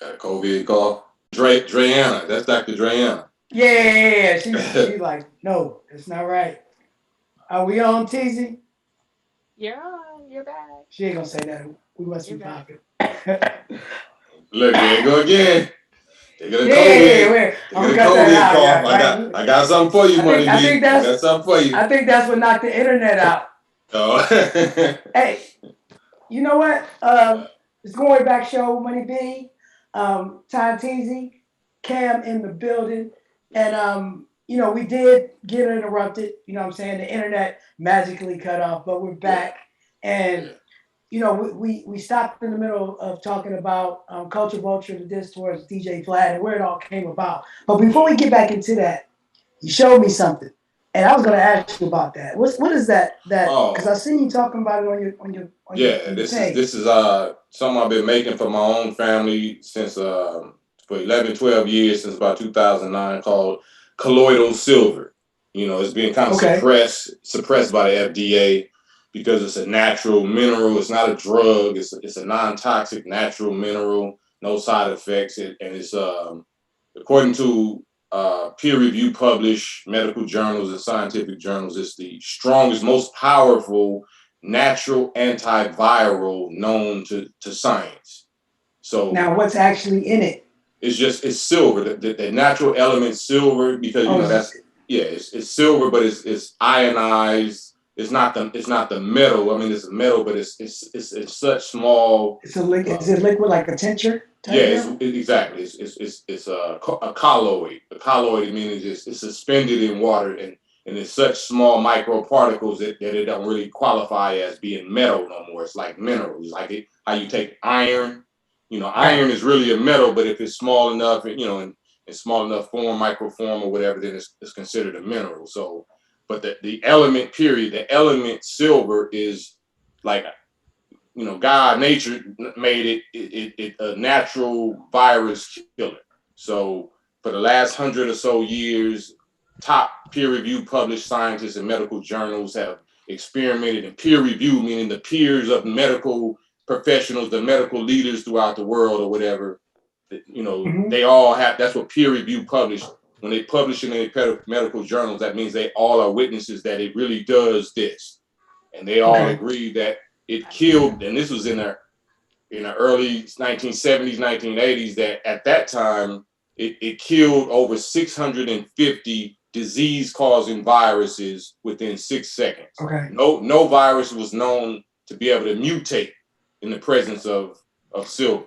COVID call. Dreanna. That's Dr. Dreanna. Yeah. She like, no, it's not right. Are we on, TZ? You're on. You're back. She ain't gonna say that. We must You're be back. popping. Look, there you go again. They get a Yeah, COVID. wait. They I'm get gonna a cut that COVID out, cough. yeah, I right? got I got something for you, Money I think B. I got something for you. that's what knocked the internet out. Oh. Hey, you know what? It's going back show, Money B, Ty Teasy, Cam in the building. And we did get interrupted, you know what I'm saying? The internet magically cut off, but we're Yeah. back. And Yeah. we stopped in the middle of talking about Culture Vulture, the diss towards DJ Vlad, and where it all came about. But before we Yeah. get back into that, you showed me something, and I was going to ask you about that. What is that? That because I Oh. seen you talking about it on Yeah, your this is page. this is something I've been making for my own family since for 11, 12 years, since about 2009, called Colloidal Silver. It's being kind of Okay. suppressed by the FDA because it's a natural mineral. It's not a drug. It's a non-toxic natural mineral, no side effects, and it's according to peer-reviewed published medical journals and scientific journals, it's the strongest, most powerful natural antiviral known to science. So Now, what's actually in it? it's silver, the natural element silver, because Oh, that's, yeah, it's silver, but it's ionized. It's not the metal. I mean, it's a metal, but it's such small. it's a liquid. Uh, Is it liquid like a tincture yeah, type deal? exactly. It's a colloid. A colloid meaning it's suspended in water, and it's such small microparticles that it don't really qualify as being metal no more. It's like minerals, like how you take iron. Right. Iron is really a metal, but if it's small enough, in small enough form, microform or whatever, then it's considered a mineral. So, but the element period, the element silver is like, God, nature made it a natural virus killer. So for the last 100 or so years, top peer-reviewed published scientists and medical journals have experimented, and peer review meaning the peers of medical professionals, the medical leaders throughout the world or whatever. Mm-hmm. They all have. That's what peer review published. When they publish in their medical journals, that means they all are witnesses that it really does this, and they all Okay. agree that it killed. And this was in the early 1970s, 1980s. That at that time it killed over 650 disease-causing viruses within 6 seconds. Okay. No virus was known to be able to mutate in the presence of silver.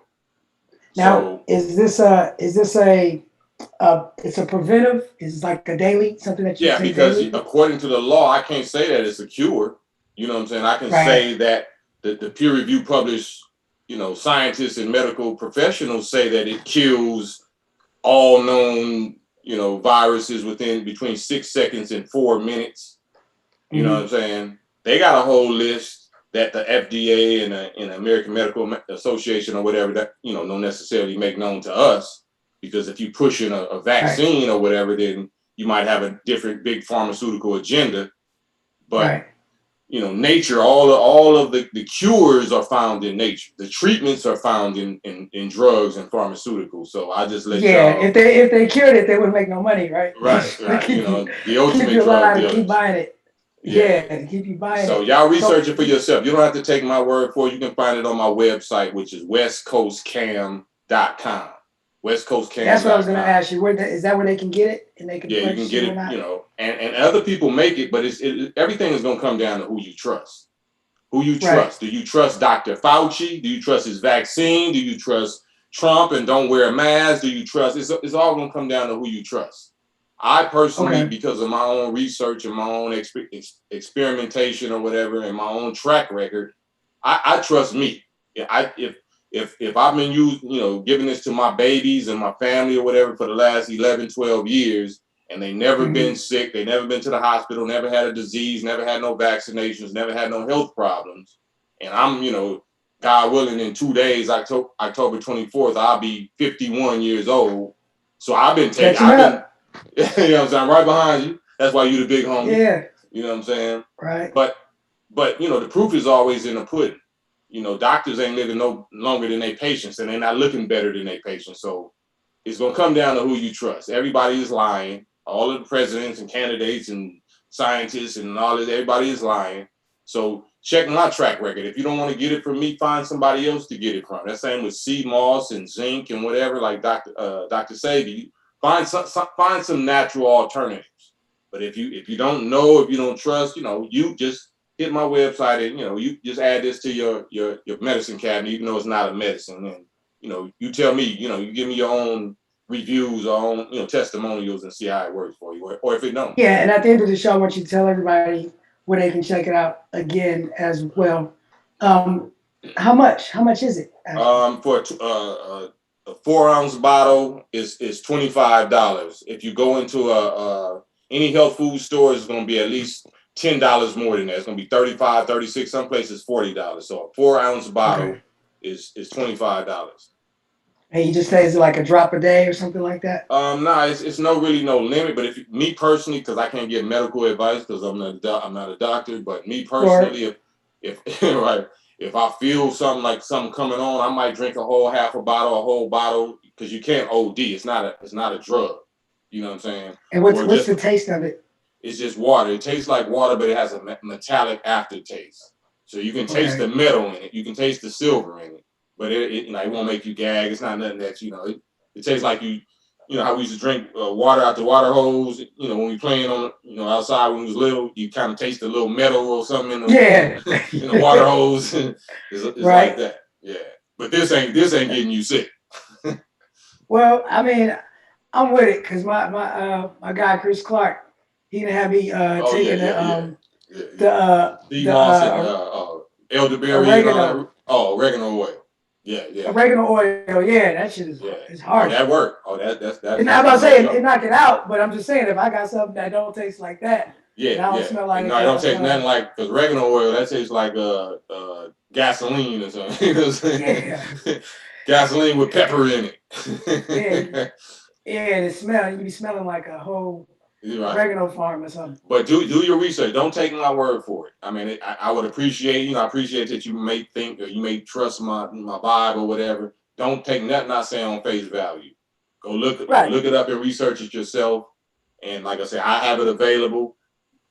Now, So is this a it's a preventive? Is it like a daily something that you yeah, take because daily? according to the law, I can't say that it's a cure. You know what I'm saying? I can Right. say that the peer review published, scientists and medical professionals say that it kills all known, viruses within between 6 seconds and 4 minutes. You know what Mm-hmm. I'm saying? They got a whole list that the FDA and the American Medical Association or whatever that, don't necessarily make known to us. Because if you push in a Right. vaccine or whatever, then you might have a different big pharmaceutical agenda. But Right. nature, all of the cures are found in nature. The treatments are found in drugs and pharmaceuticals. So I just let Yeah. y'all. If they cured it, they wouldn't make no money, right? Right, to right. The keep ultimate you drug alive and keep dealers. buying it. Yeah. Yeah, to keep you buying it. So y'all So research it for yourself. You don't have to take my word for it. You can find it on my website, which is westcoastcam.com. that's what I was gonna Westcoastcam.com. ask you. Is that where they can get it and they can Yeah, you can purchase get it or it, not? and other people make it, but everything is going to come down to who you trust. Who you Right. trust. Do you trust Dr. Fauci? Do you trust his vaccine? Do you trust Trump and don't wear a mask? Do you trust? It's all going to come down to who you trust. I personally, Okay. because of my own research and my own experimentation or whatever, and my own track record, I trust me. Yeah, if I've been giving this to my babies and my family or whatever for the last 11, 12 years, and they never been Mm-hmm. sick, they never been to the hospital, never had a disease, never had no vaccinations, never had no health problems, and I'm, God willing, in 2 days, October 24th, I'll be 51 years old. So Catching I've been, up. you know what I'm saying, I'm right behind you. That's why you the big homie. Yeah. You know what I'm saying? Right. But the proof is always in the pudding. doctors ain't living no longer than their patients, and they're not looking better than their patients. So it's gonna come down to who you trust. Everybody is lying. All of the presidents and candidates and scientists and all this, everybody is lying. So check my track record. If you don't want to get it from me, find somebody else to get it from. That's same with sea moss and zinc and whatever. Like Dr. Sabi, find some natural alternatives. But if you don't know, if you don't trust, you just hit my website and you just add this to your medicine cabinet, even though it's not a medicine. And you tell me, you give me your own reviews or own testimonials and see how it works for you, or if it don't. Yeah, and at the end of the show, I want you to tell everybody where they can check it out again as well. How much? How much is it? For a 4-ounce bottle is $25. If you go into any health food store, it's going to be at least $10 more than that. It's going to be 35, 36. Some places $40. So a 4-ounce bottle is $25. And you just say, is it like a drop a day or something like that? No, it's no limit. But me personally, because I can't give medical advice because I'm not a doctor. But me personally, if right, if I feel something coming on, I might drink a whole bottle, because you can't OD. It's not a drug. You know what I'm saying? And what's the taste of it? It's just water. It tastes like water, but it has a metallic aftertaste. So you can taste the metal in it. You can taste the silver in it. But it won't make you gag. It's not nothing that it tastes like how we used to drink water out the water hose. When we playing on outside when we was little, you kind of taste a little metal or something in the water hose. It's like that. Yeah. But this ain't getting you sick. Well, I mean, I'm with it because my guy Chris Clark, he didn't have me taking the moss and elderberry oregano. Oregano oil. Yeah. Oregano oil, that shit is hard. That work. That's. And I'm not saying it knock it out, but I'm just saying if I got something that don't taste like that, I don't smell like. No, it don't taste nothing like, because oregano oil that tastes like gasoline or something. You know what I'm saying? Gasoline with pepper in it. And it smell. You be smelling like a whole oregano farm or something. But do your research. Don't take my word for it. I mean, I would appreciate, I appreciate that you may think or you may trust my vibe or whatever. Don't take nothing I say on face value. Go look it up and research it yourself. And like I said, I have it available.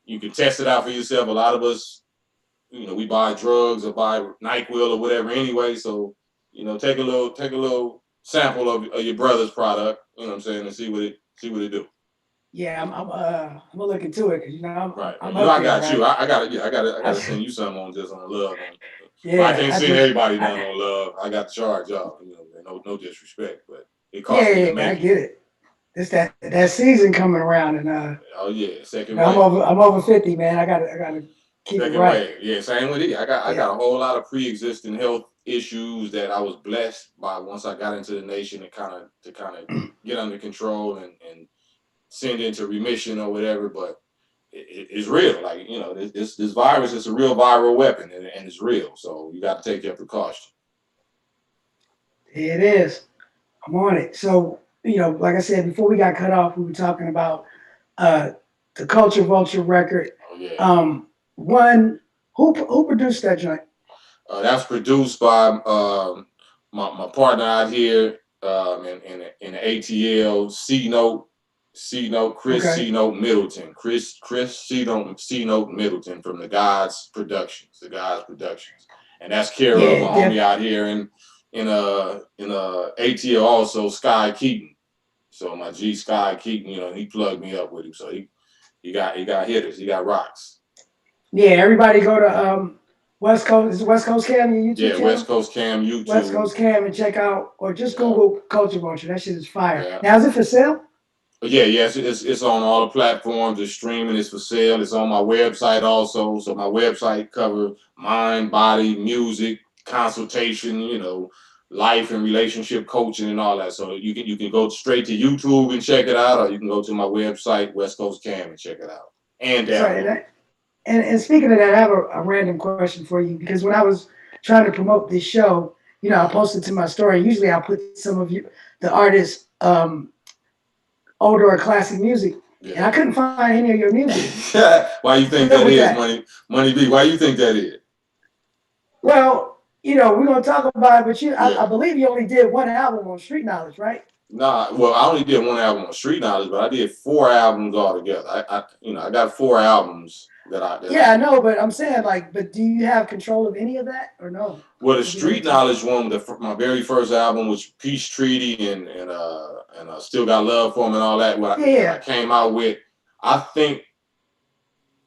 You can test it out for yourself. A lot of us, we buy drugs or buy NyQuil or whatever anyway. So, take a little sample of your brother's product. You know what I'm saying, and see what it do. Yeah, I'm gonna look into it because I'm I got you. I gotta send you something on love. I can't send everybody down on love. I got to charge y'all. No disrespect, but it costs me to make I get it. It's that season coming around, and second wave. I'm over 50, man. I gotta keep second it right. Wave. Yeah, same with it. I got a whole lot of pre-existing health issues that I was blessed by once I got into the nation to kind of get under control and send into remission or whatever. But it's real. Like, this virus is a real viral weapon, and it's real. So you got to take your precaution. It is. I'm on it. So, like I said, before we got cut off, we were talking about the Vulture record. Oh, yeah. Who produced that joint? That's produced by my partner out here in the ATL, C-Note, Chris C-Note Middleton. Chris C-Note Middleton from the Gods Productions. And that's care of my homie out here in ATL also, Sky Keaton. So my G Sky Keaton, he plugged me up with him. So he got hitters, he got rocks. Yeah, everybody go to West Coast. Is West Coast Cam your YouTube channel? Yeah, West Coast Cam YouTube. West Coast Cam and check out, or just Google Culture Vulture. That shit is fire. Yeah. Now, is it for sale? Yes, it's on all the platforms. It's streaming. It's for sale. It's on my website also. So my website covers mind, body, music, consultation, life and relationship coaching and all that. So you can go straight to YouTube and check it out, or you can go to my website, West Coast Cam, and check it out. And And speaking of that, I have a random question for you, because when I was trying to promote this show, I posted to my story. Usually I'll put some of the artists' older or classic music, and I couldn't find any of your music. Why you think that is, Money B? Why you think that is? Well, you know, we're gonna talk about it, but Yeah. I believe you only did one album on Street Knowledge, right? Nah, well, I only did one album on Street Knowledge, but I did 4 albums altogether. I got 4 albums Yeah, I know, but I'm saying like, but do you have control of any of that or no? Well, the With the other Street two? Knowledge one, my very first album was Peace Treaty and Still Got Love for 'Em and all that. That I Yeah. came out with, I think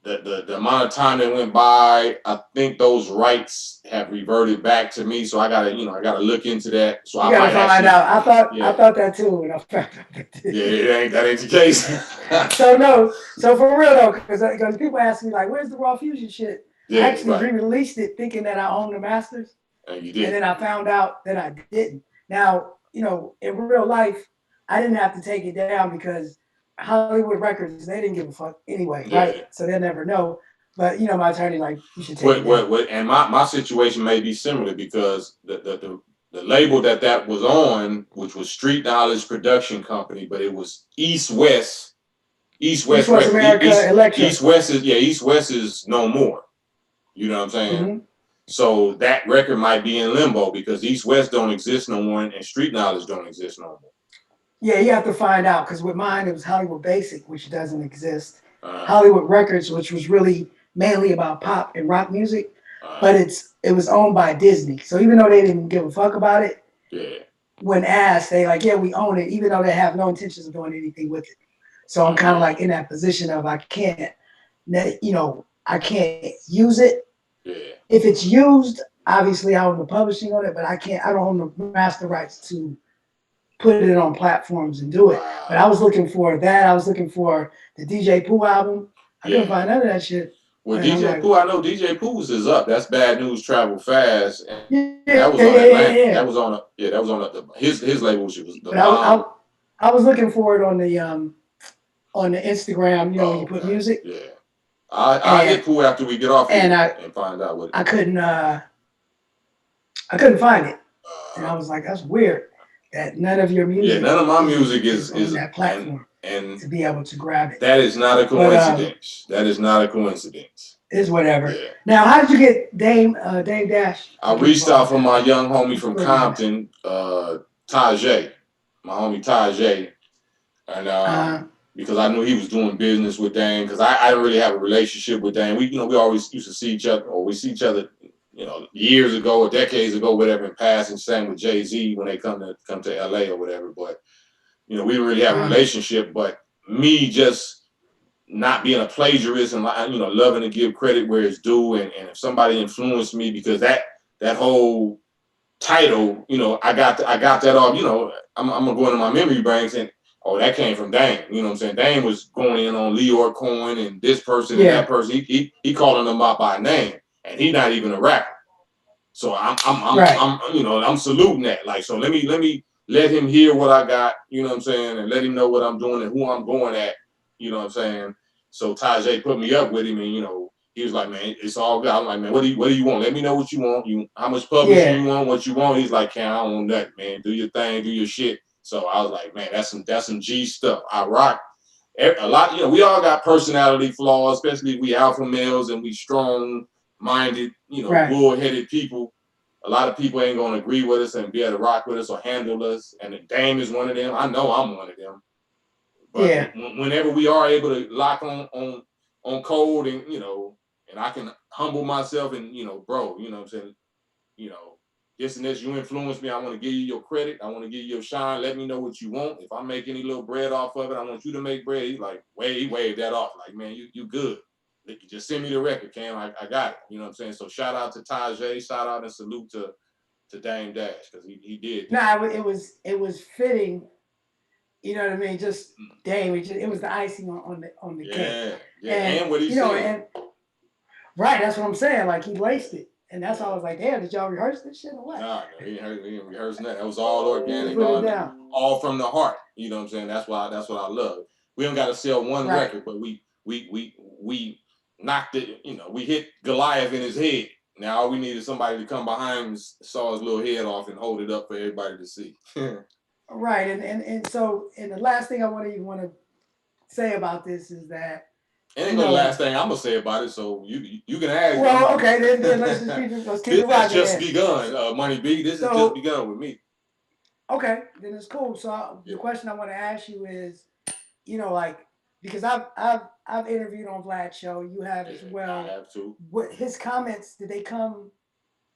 the amount of time that went by, I think those rights have reverted back to me. So I gotta look into that. So You I gotta might find actually, out. I yeah, thought that too, and I found out that too. yeah, that ain't the case. So no, so for real though, because people ask me like, "Where's the Raw Fusion shit?" I Yeah, actually right. re-released it thinking that I owned the masters, And you and did. then I found out that I didn't. Now, you know, in real life, I didn't have to take it down because Hollywood Records, they didn't give a fuck anyway, right? Yeah. So they'll never know. But you know, my attorney like, you should take it down. And my situation may be similar because the label that was on, which was Street Knowledge Production Company, but it was East East West West Record. America Electra. East West is no more. You know what I'm saying? Mm-hmm. So that record might be in limbo because East West don't exist no more and Street Knowledge don't exist no more. Yeah, you have to find out because with mine it was Hollywood Basic, which doesn't exist. Uh, Hollywood Records, which was really mainly about pop and rock music, but it was owned by Disney. So even though they didn't give a fuck about it, yeah. when asked, they like, yeah, we own it, even though they have no intentions of doing anything with it. So I'm kind of like in that position of I can't, you know, I can't use it. Yeah. If it's used, obviously I own the publishing on it, but I don't own the master rights to put it on platforms and do it. Wow. But I was looking for that. I was looking for the DJ Pooh album. I couldn't Yeah. find none of that shit. Well, And I'm DJ like, Pooh, I know DJ Pooh's is up. That's Bad News Travel Fast. And yeah, that was yeah, on yeah, Atlantic. yeah. That was on his label, which was the But Bomb. I was looking for it on the Instagram, you know, when you put Okay. music. Yeah. I'll hit Pooh after we get off here and find out what I couldn't find it. And I was like, that's weird that none of your music. Yeah, none of my music is on that platform and to be able to grab it. that is not a coincidence. That is not a coincidence. It's whatever. Yeah. Now, how did you get Dame Dash? I reached out for my young homie from Compton, Tajay, my homie Tajay, and because I knew he was doing business with Dame, because I didn't really have a relationship with Dame. We always used to see each other, or we see each other, years ago or decades ago, whatever, in passing. Same with Jay-Z when they come to LA or whatever. But we didn't really have a relationship. But me just not being a plagiarist and loving to give credit where it's due, and if somebody influenced me, because that whole title, I got that off. I'm gonna go into my memory banks and that came from Dame. You know what I'm saying? Dame was going in on Leor Cohen and this person and that person. He calling them out by name, and he not even a rapper. So I'm saluting that. Like, so let me let him hear what I got. You know what I'm saying? And let him know what I'm doing and who I'm going at. You know what I'm saying? So Tajay put me up with him, and he was like, man, it's all good. I'm like, man, what do you want? Let me know what you want. How much publishing you want? What you want? He's like, Cam, I don't want nothing, man. Do your thing, do your shit. So I was like, man, that's some G stuff. I rock a lot. We all got personality flaws, especially we alpha males and we strong-minded, bull-headed people. A lot of people ain't gonna agree with us and be able to rock with us or handle us. And Dame is one of them. I know I'm one of them. But whenever we are able to lock on code and and I can humble myself and bro, you know what I'm saying, this and this, you influence me. I want to give you your credit. I want to give you your shine. Let me know what you want. If I make any little bread off of it, I want you to make bread. He's like, he waved that off. Like, man, you good. Just send me the record, Cam. I got it. You know what I'm saying? So shout out to Tajay. Shout out and salute to Dame Dash, because he did. Nah, it was fitting. You know what I mean? Just Dame. It was the icing on the cake. Yeah. And what he said. Right, that's what I'm saying. Like, he laced it. And that's why I was like, damn, did y'all rehearse this shit or what? Nah, he didn't rehearse that. That was all organic, all from the heart. You know what I'm saying? That's what I love. We don't got to sell one record, but we knocked it. We hit Goliath in his head. Now all we need is somebody to come behind him, saw his little head off, and hold it up for everybody to see. Right, and so the last thing I want to say about this is that It ain't you gonna know. last thing I'm gonna say about it. So you can ask. Well, okay, then let's keep This it has rocking just then. begun, Money B. This has just begun with me. Okay, then it's cool. So the question I want to ask you is, like because I've interviewed on Vlad's show. You have as well. I have to. What his comments did they come?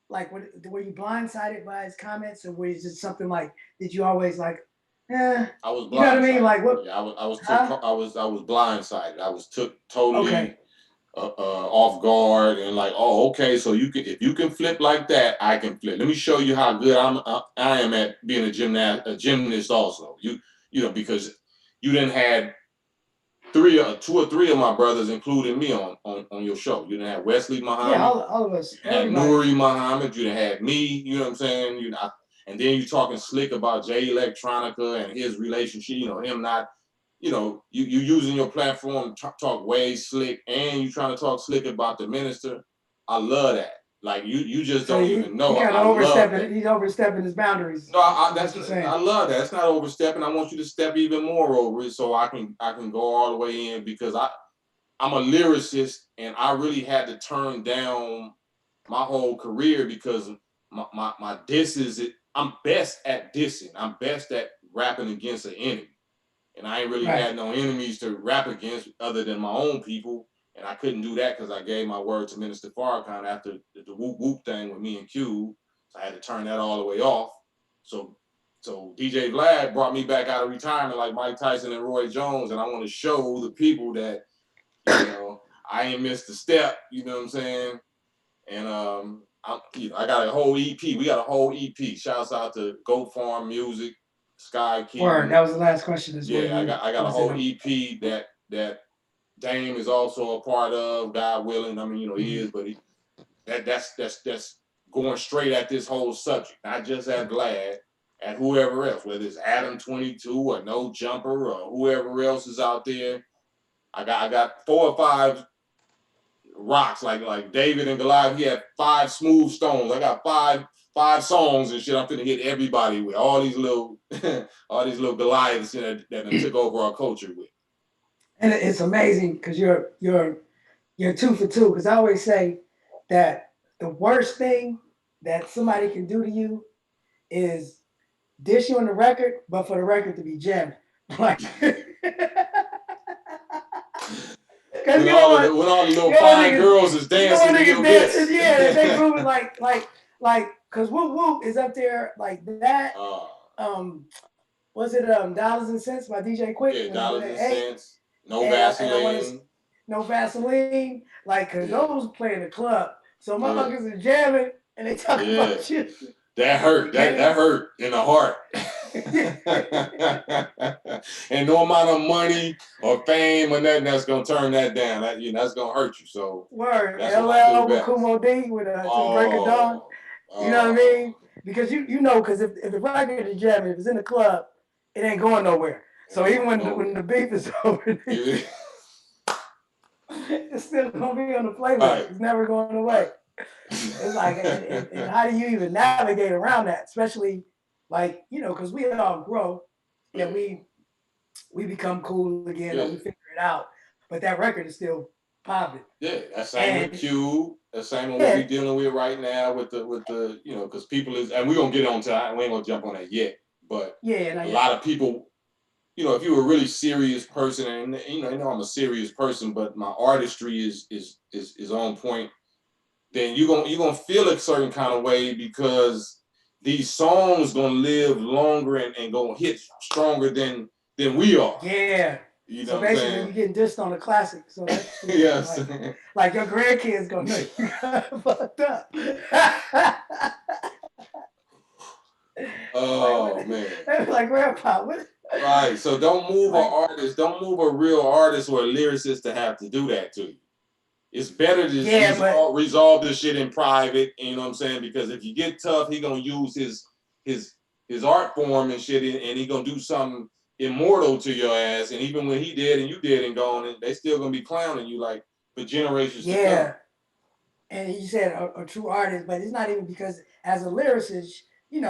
Like, were you blindsided by his comments, or was it something like? Did you always like? I was blindsided. You know what I mean? Like what? Yeah, I was blindsided. I was took totally off guard and like, oh, okay, so if you can flip like that, I can flip. Let me show you how good I am at being a gymnast also. Because you didn't had two or three of my brothers, including me, on your show. You didn't have Wesley Muhammad. Yeah, all of us. You had Nuri Muhammad. You didn't had me. You know what I'm saying? And then you talking slick about Jay Electronica and his relationship. Him not. You using your platform to talk way slick, and you trying to talk slick about the minister. I love that. Like you just don't even know. He kind of overstepping. He's overstepping his boundaries. No, I love that. It's not overstepping. I want you to step even more over it, so I can go all the way in, because I'm a lyricist, and I really had to turn down my whole career because my disses. I'm best at dissing. I'm best at rapping against an enemy. And I ain't really had no enemies to rap against other than my own people. And I couldn't do that because I gave my word to Minister FARRAKHAN after the whoop whoop thing with me and Q. So I had to turn that all the way off. So DJ Vlad brought me back out of retirement like Mike Tyson and Roy Jones. And I want to show the people that, I ain't missed a step, you know what I'm saying? And I got a whole EP. We got a whole EP. Shouts out to Go Farm Music, Sky King. Word. That was the last question. I got a whole EP that Dame is also a part of. God willing, I mean, he is, but that's going straight at this whole subject, not just at Vlad, at whoever else, whether it's Adam 22 or No Jumper or whoever else is out there. I got 4 or 5 rocks like David and Goliath. He had 5 smooth stones. I got five songs and shit. I'm finna hit everybody with all these little Goliaths that took over our culture with. And it's amazing because you're 2 for 2. Because I always say that the worst thing that somebody can do to you is dish you on the record, but for the record to be jammed. Like, when all the little fine girls is dancing to your hits. Yeah, they moving like, cause Whoop Whoop is up there like that. Was it Dollars and Cents by DJ Quick? Yeah, Dollars and Cents. No Vaseline. No Vaseline. Like, cause those play in the club. So motherfuckers are jamming and they talk about shit. That hurt. That hurt in the heart. And no amount of money or fame or nothing that's gonna turn that down. That's gonna hurt you. So word. LL with Kumo D with Break of Dawn. You know what I mean? Because because if the record is jamming, if it's in the club, it ain't going nowhere. So even when the beef is over, it's still gonna be on the playlist. Right. It's never going away. It's like, and how do you even navigate around that? Especially like, because we all grow and we become cool again and we figure it out. But that record is still popping. Yeah, that's same with Q. The same with what we're dealing with right now with the because people is, and we're gonna get on to, we ain't gonna jump on that yet. But a lot of people, if you're a really serious person, and I'm a serious person, but my artistry is on point, then you're gonna feel a certain kind of way because these songs gonna live longer and gonna hit stronger than we are. Yeah. So basically, you're getting dissed on a classic. So that's yes. Like your grandkids gonna know you got fucked up. Oh man. Like grandpa. What? Right. So don't move an artist. Don't move a real artist or a lyricist to have to do that to you. It's better to resolve this shit in private, you know what I'm saying? Because if you get tough, he gonna use his art form and shit, and he gonna do something immortal to your ass. And even when he dead and you dead and gone, and they still gonna be clowning you like for generations to come. And you said a true artist, but it's not even because as a lyricist, you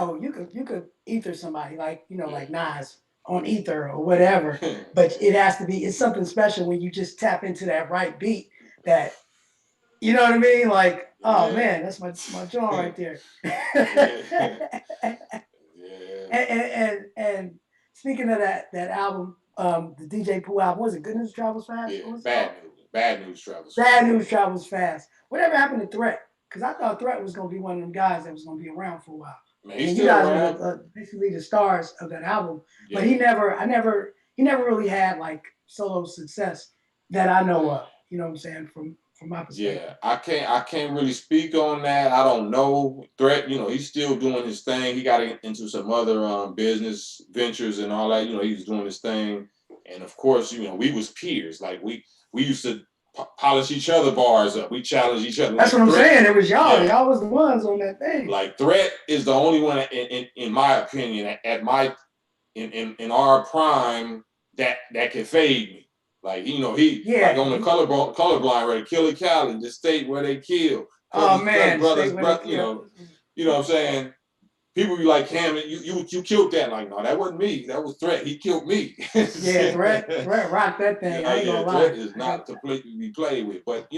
could ether somebody like like Nas. on ether or whatever. But it has to be, it's something special when you just tap into that right beat that, you know what I mean? Like, oh man, that's my joint right there. Yeah. And speaking of that album, the DJ Pooh album, was it Good News Travels Fast? Yeah, What was it bad called? news. Bad news travels Bad fast. News Travels Fast. Whatever happened to Threat? Because I thought Threat was gonna be one of them guys that was gonna be around for a while. Man, he's And you still guys were around. basically the stars of that album. Yeah. But he never really had like solo success that I know of. You know what I'm saying? From my perspective. Yeah, I can't really speak on that. I don't know. Threat, he's still doing his thing. He got into some other business ventures and all that. He was doing his thing, and of course, we was peers. Like we used to polish each other bars up. We challenged each other. That's Like what I'm Threat, saying. It was y'all. yeah. Y'all was the ones on that thing. Like Threat is the only one in my opinion at my in our prime that can fade me. Like he like on the colorblind record, Killer Cali, the state where they kill. Oh man, brothers, you know what I'm saying? People be like, Cam, you killed that. Like, no, that wasn't me. That was Threat. He killed me. Yeah, Threat rocked that thing. I ain't gonna lie. Threat is not to be played with. But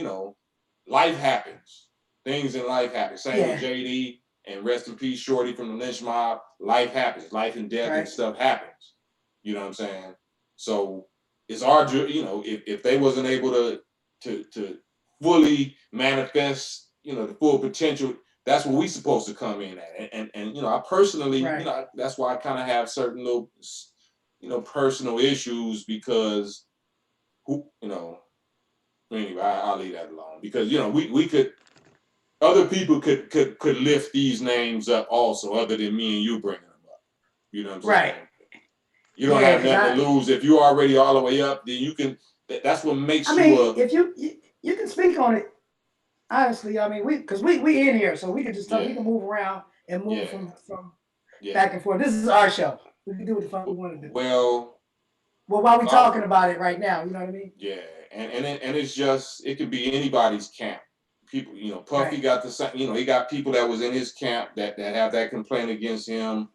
life happens. Things in life happen. Same with JD and rest in peace, Shorty from the Lynch Mob. Life happens. Life and death and stuff happens. You know what I'm saying? So it's our, if they wasn't able to fully manifest, the full potential, that's where we supposed to come in at. And I personally, that's why I kind of have certain little, personal issues because anyway, I'll leave that alone because, we could, other people could lift these names up also, other than me and you bringing them up. You know what I'm saying? You don't have nothing to lose. If you're already all the way up, then you can. That's what makes if you can speak on it honestly. I mean, because we in here, so we can just talk. We can move around and move from back and forth. This is our show. We can do what the fuck we want to do. Well, while we talking about it right now, you know what I mean? Yeah, and it's just it could be anybody's camp. People, Puffy got the same. He got people that was in his camp that have that complaint against him.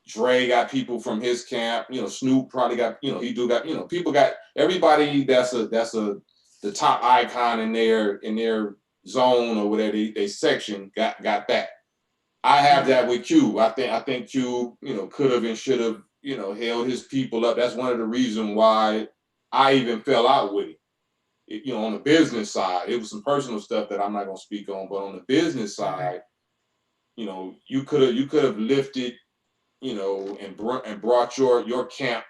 Dre got people from his camp. Snoop probably got. He do got. People got everybody. That's the top icon in their zone or whatever they section got that. I have that with Q. I think Q could have and should have held his people up. That's one of the reasons why I even fell out with it. On the business side, it was some personal stuff that I'm not gonna speak on, but on the business side, you could have lifted, and brought your camp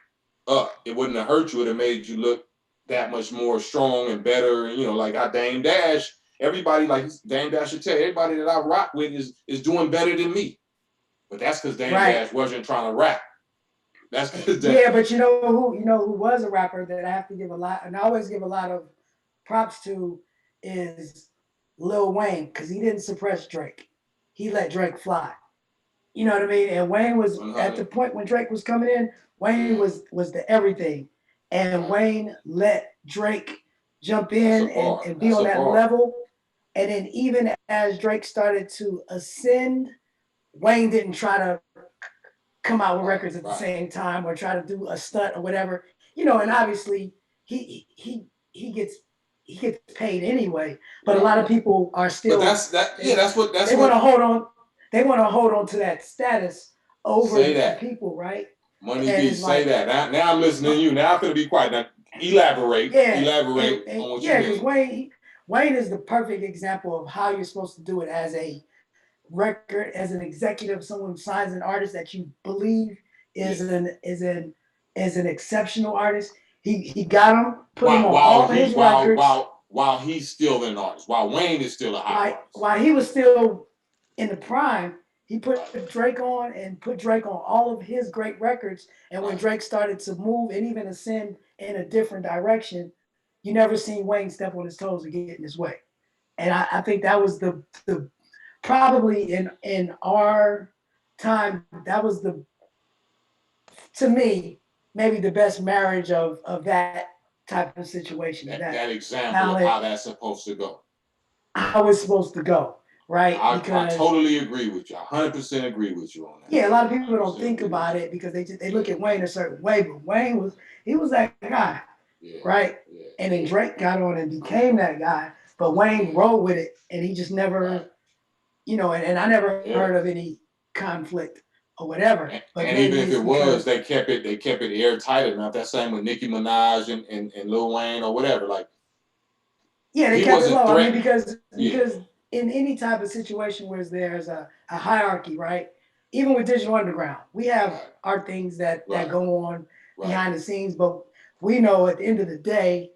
up. It wouldn't have hurt you. It would have made you look that much more strong and better. Like I Dame Dash, everybody like Dame Dash should tell you, everybody that I rock with is doing better than me. But that's because Dame Dash wasn't trying to rap. That's because but you know who was a rapper that I have to give a lot, and I always give a lot of props to is Lil Wayne, because he didn't suppress Drake. He let Drake fly. You know what I mean? And Wayne was 100. At the point when Drake was coming in, Wayne was the everything. And Wayne let Drake jump in and be on that level. And then even as Drake started to ascend, Wayne didn't try to come out with records at the same time or try to do a stunt or whatever. And obviously he gets paid anyway. But a lot of people are still. But that's what they want to hold on. They want to hold on to that status over the people, right? Money B, say that. Now I'm listening to you. Now I'm gonna be quiet. Now elaborate. Elaborate on what you mean. Because Wayne is the perfect example of how you're supposed to do it as a record, as an executive, someone signs an artist that you believe is an exceptional artist. He got him, put him on all his records. While he's still an artist, while Wayne is still a hot artist. While he was still in the prime, he put Drake on and put Drake on all of his great records. And when Drake started to move and even ascend in a different direction, you never seen Wayne step on his toes and get in his way. And I think that was the probably in our time, that was to me, maybe the best marriage of that type of situation. That example of how that's supposed to go. How it's supposed to go. right? I Because totally agree with you. 100% agree with you on that. yeah, a lot of people don't 100% think agree about with it because they look Yeah. at Wayne a certain way, but Wayne was that guy, you. Yeah. right? Yeah. And then Drake got on and became that guy, but Wayne rolled with it, and he just never, you know, and I never Yeah. heard of any conflict or whatever. But And maybe even if it's it was, because they kept it airtight enough. That same with Nicki Minaj and Lil Wayne or whatever. Like yeah, they he kept it wasn't low. I mean, threatening. because Yeah. in any type of situation where there's a hierarchy, right? Even with Digital Underground, we have Right. our things that Right. go on Right. behind the scenes, but we know at the end of the day,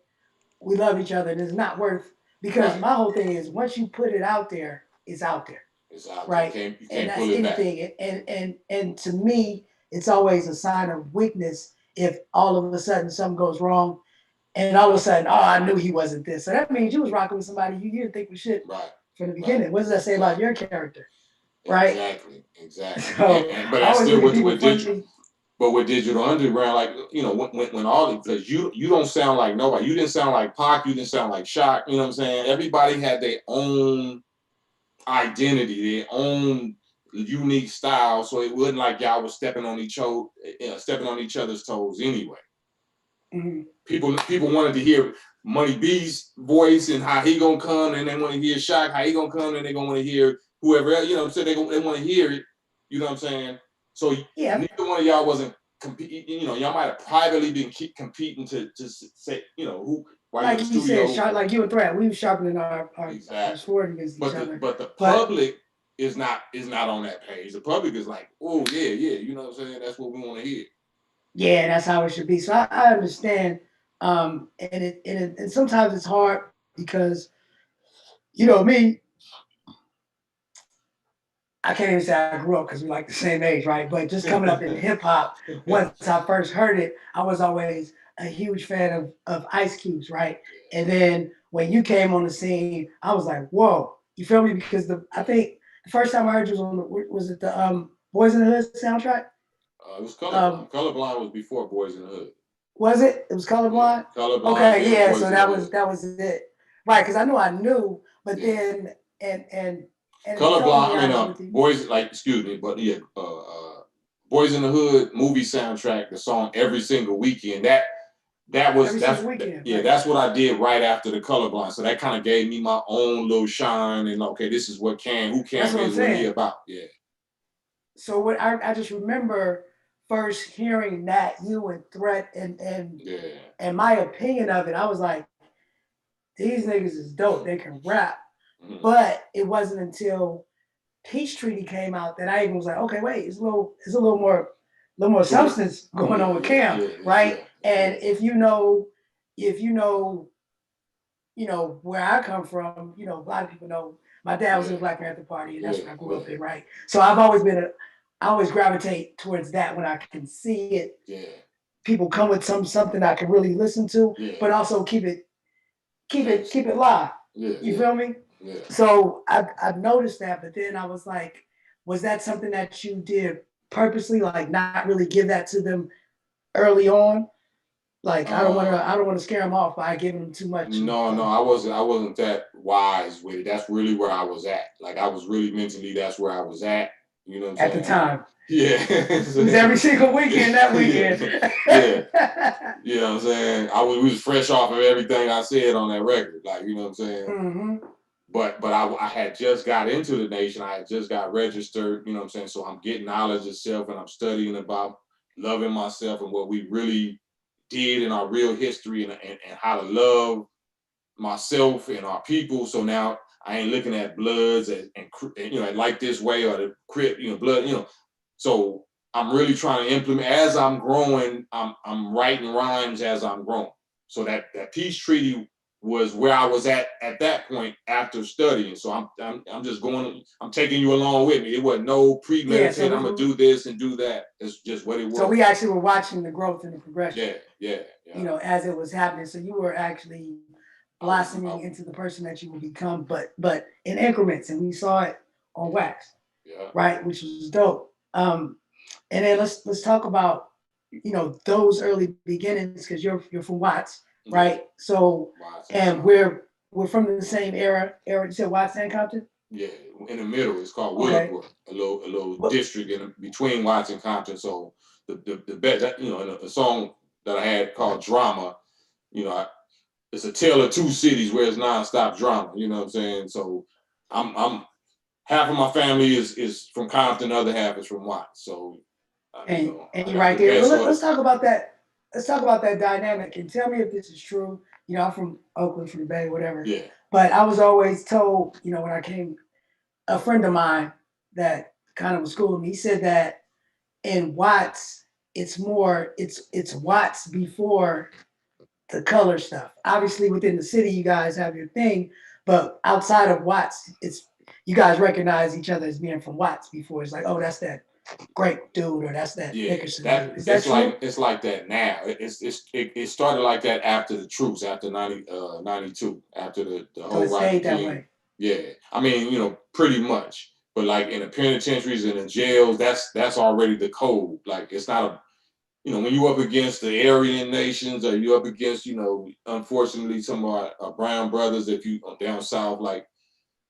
we love each other, and it's not worth because Right. my whole thing is once you put it out there, it's out there, It's out there. right? You And can't that's pull it back. anything. And to me, it's always a sign of weakness if all of a sudden something goes wrong, and all of a sudden, oh, I knew he wasn't this. So that means you was rocking with somebody you didn't think was shit Right. from the beginning. Right. What does that say about your character, right? Exactly. So But I that's always still look at with people digital. funny. But with Digital Underground, like you know, when all because you don't sound like nobody. You didn't sound like Pac. You didn't sound like Shock. You know what I'm saying? Everybody had their own identity, their own unique style. So it wasn't like y'all was stepping on each other's toes anyway. Mm-hmm. People wanted to hear Money B's voice and how he gonna come, and they want to hear Shock how he gonna come, and they gonna want to hear whoever else. You know what I'm saying? They want to hear it. You know what I'm saying? So Yeah, neither one of y'all wasn't competing. You know, y'all might have privately been competing to say, you know, who while you're like in the you said, studio. like you and Threat, we were sharpening our Exactly. sword against each But other. the But public is not on that page. The public is like, oh yeah, you know what I'm saying? That's what we want to hear. yeah, that's how it should be. So I understand. And sometimes it's hard because you know me, I can't even say I grew up because we're like the same age, right? But just coming up in hip hop, once I first heard it, I was always a huge fan of Ice Cube's, right? And then when you came on the scene, I was like, whoa, you feel me? Because I think the first time I heard you was on was it the Boys in the Hood soundtrack? It was Colorblind. Colorblind was before Boys in the Hood. Was it? It was Colorblind. Yeah, Colorblind. Okay, yeah. Boys So that was it, right? Because I knew, but then and if you told me, Colorblind. I agree with you. Boys like excuse me, but yeah, Boys in the Hood movie soundtrack. The song Every Single Weekend. Weekend, right? That's what I did right after the Colorblind. So that kind of gave me my own little shine and okay, this is what who That's Cam what I'm is, what he saying. about. Yeah. So what I just remember first hearing that you and Threat and my opinion of it, I was like, these niggas is dope. They can rap. Mm-hmm. But it wasn't until Peace Treaty came out that I even was like, okay, wait, it's a little more substance going on with Cam, right? And if you know, where I come from, a lot of people know my dad was in the Black Panther Party, and that's what I grew up in, right? So I always gravitate towards that when I can see it. Yeah. People come with something I can really listen to, but also keep it live. Yeah. You feel me? Yeah. So I've noticed that, but then I was like, was that something that you did purposely, like not really give that to them early on? Like I don't want to scare them off by giving them too much. No, I wasn't that wise with it. That's really where I was at. Like I was really mentally, that's where I was at. You know what I'm saying? At the time. Yeah. It was every single weekend that weekend. Yeah. You know what I'm saying? We was fresh off of everything I said on that record. Like, you know what I'm saying? Mm-hmm. But I had just got into the nation. I had just got registered, you know what I'm saying? So I'm getting knowledge of self and I'm studying about loving myself and what we really did in our real history and how to love myself and our people. So now I ain't looking at bloods and like this way or the crip, blood, So I'm really trying to implement as I'm growing. I'm writing rhymes as I'm growing. So that peace treaty was where I was at that point after studying. So I'm just going. I'm taking you along with me. It wasn't no premeditated. I'm gonna do this and do that. It's just what it was. So we actually were watching the growth and the progression. Yeah. As it was happening. So you were actually blossoming into the person that you will become, but in increments, and we saw it on wax, right, which was dope. And then let's talk about those early beginnings because you're from Watts, right? So and we're from the same era. You said Watts and Compton. Yeah, in the middle, it's called Okay. Willowbrook, a little What? district in between Watts and Compton. So the best, you know, and a song that I had called Drama, you know, it's a tale of two cities where it's nonstop drama. You know what I'm saying? So I'm half of my family is from Compton, the other half is from Watts. So you know, And I you're got right the there. Well, best of let's it. talk about that. Let's talk about that dynamic and tell me if this is true. You know, I'm from Oakland, from the Bay, whatever. Yeah, But I was always told, you know, when I came, a friend of mine that kind of was schooling me, he said that in Watts, it's Watts before the color stuff. Obviously, within the city, you guys have your thing, but outside of Watts, it's you guys recognize each other as being from Watts before. It's like, oh, that's that great dude, or that's that yeah. Nickerson That dude. Is that true? it's like that now. It started like that after the truce, after 92, after the So whole it Rodney stayed that King. way. Yeah, I mean, you know, pretty much. But like in the penitentiaries and the jails, that's already the code. Like it's not a, you know, when you up against the Aryan nations or you up against, you know, unfortunately some of our brown brothers, if you down south, like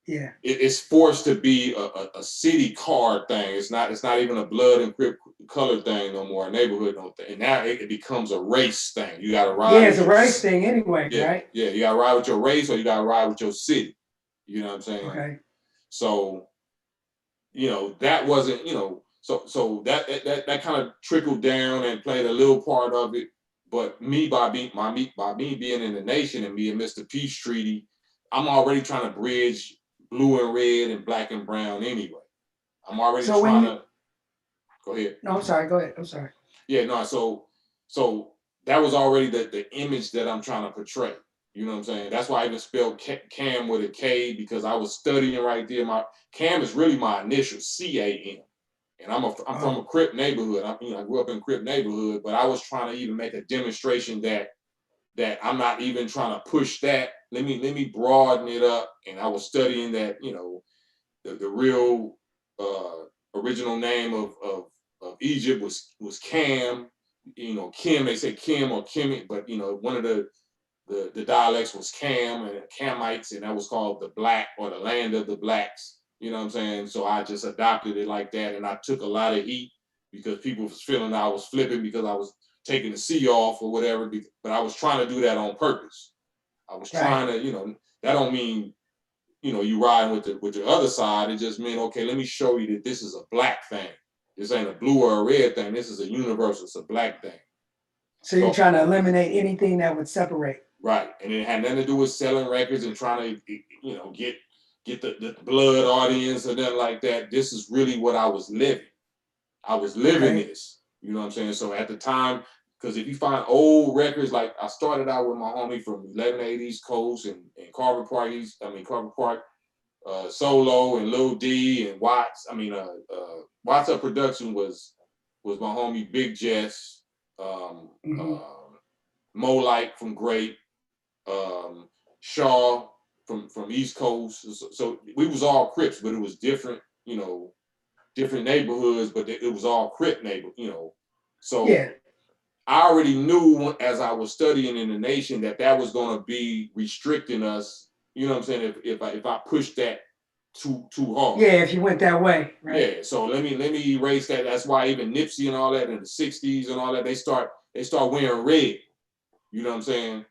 Yeah. it's forced to be a city card thing. It's not even a blood and crip color thing no more, a neighborhood no thing. And now it becomes a race thing. You got to Yeah, ride it's with a your race thing anyway, yeah, right? yeah. You got to ride with your race or you got to ride with your city. You know what I'm saying? Okay. So you know that wasn't, you know, so that kind of trickled down and played a little part of it. But me by me being in the nation and being Mr. Peace Treaty, I'm already trying to bridge blue and red and black and brown anyway. I'm already So when trying you to go ahead. no, I'm sorry, go ahead. I'm sorry. Yeah, no, so that was already the image that I'm trying to portray. You know what I'm saying? That's why I even spelled Cam with a K, because I was studying right there. My Cam is really my initial, CAM, and I'm from a Oh, Crip neighborhood. You know, I grew up in a Crip neighborhood, but I was trying to even make a demonstration that I'm not even trying to push that. Let me broaden it up, and I was studying that, you know, the real original name of Egypt was Cam. You know, Kim, they say Kim or Kimi, but you know, one of the dialects was Cam and Camites, and that was called the Black or the land of the blacks. You know what I'm saying? So I just adopted it like that, and I took a lot of heat because people was feeling I was flipping because I was taking the C off or whatever. But I was trying to do that on purpose. I was right. trying to, you know, that don't mean, you know, you riding with the other side. It just meant, okay, let me show you that this is a black thing. This ain't a blue or a red thing. This is a universal. It's a black thing. So you're So trying to eliminate anything that would separate. right, and it had nothing to do with selling records and trying to, you know, get the blood audience or nothing like that. This is really what I was living. I was living Okay. this. You know what I'm saying? So at the time, because if you find old records, like I started out with my homie from 1180 East Coast and Carver Park, Solo and Lil D and Watts. Watts Up Production was my homie Big Jess, um, Hmm. Mo Light from Great, Shaw from East Coast. So we was all Crips, but it was different, you know, different neighborhoods, but it was all Crip neighbor, you know. Yeah. So I already knew as I was studying in the nation that was going to be restricting us. You know what I'm saying? If I push that too hard. Yeah. If you went that way, right? Yeah. So let me erase that. That's why even Nipsey and all that in the '60s and all that they start wearing red. You know what I'm saying?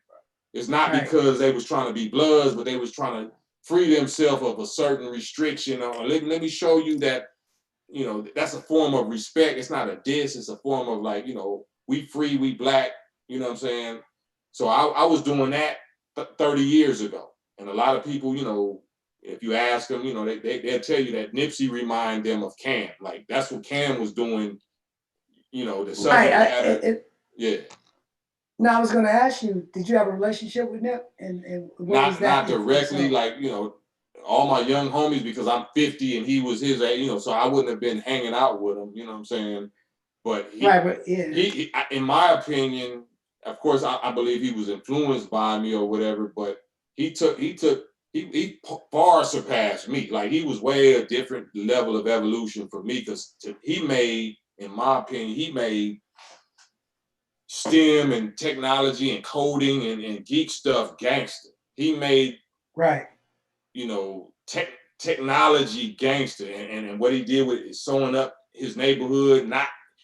It's not Right. because they was trying to be Bloods, but they was trying to free themselves of a certain restriction. Or let me show you that, you know, that's a form of respect. It's not a diss. It's a form of like, you know, we free, we black. You know what I'm saying? So I was doing that 30 years ago, and a lot of people, you know, if you ask them, you know, they'll tell you that Nipsey remind them of Cam. Like that's what Cam was doing. You know, the Right. subject matter. Yeah. Now I was going to ask you, did you have a relationship with Nip, and what was Not that if directly, so? like, you know, all my young homies, because I'm 50 and he was his age, you know, so I wouldn't have been hanging out with him. You know what I'm saying? But Right. But yeah. in my opinion, of course, I believe he was influenced by me or whatever. But he far surpassed me. Like he was way a different level of evolution for me because he made, in my opinion, he made STEM and technology and coding and geek stuff gangster. He made, Right. you know, technology gangster, and what he did with sewing up his neighborhood.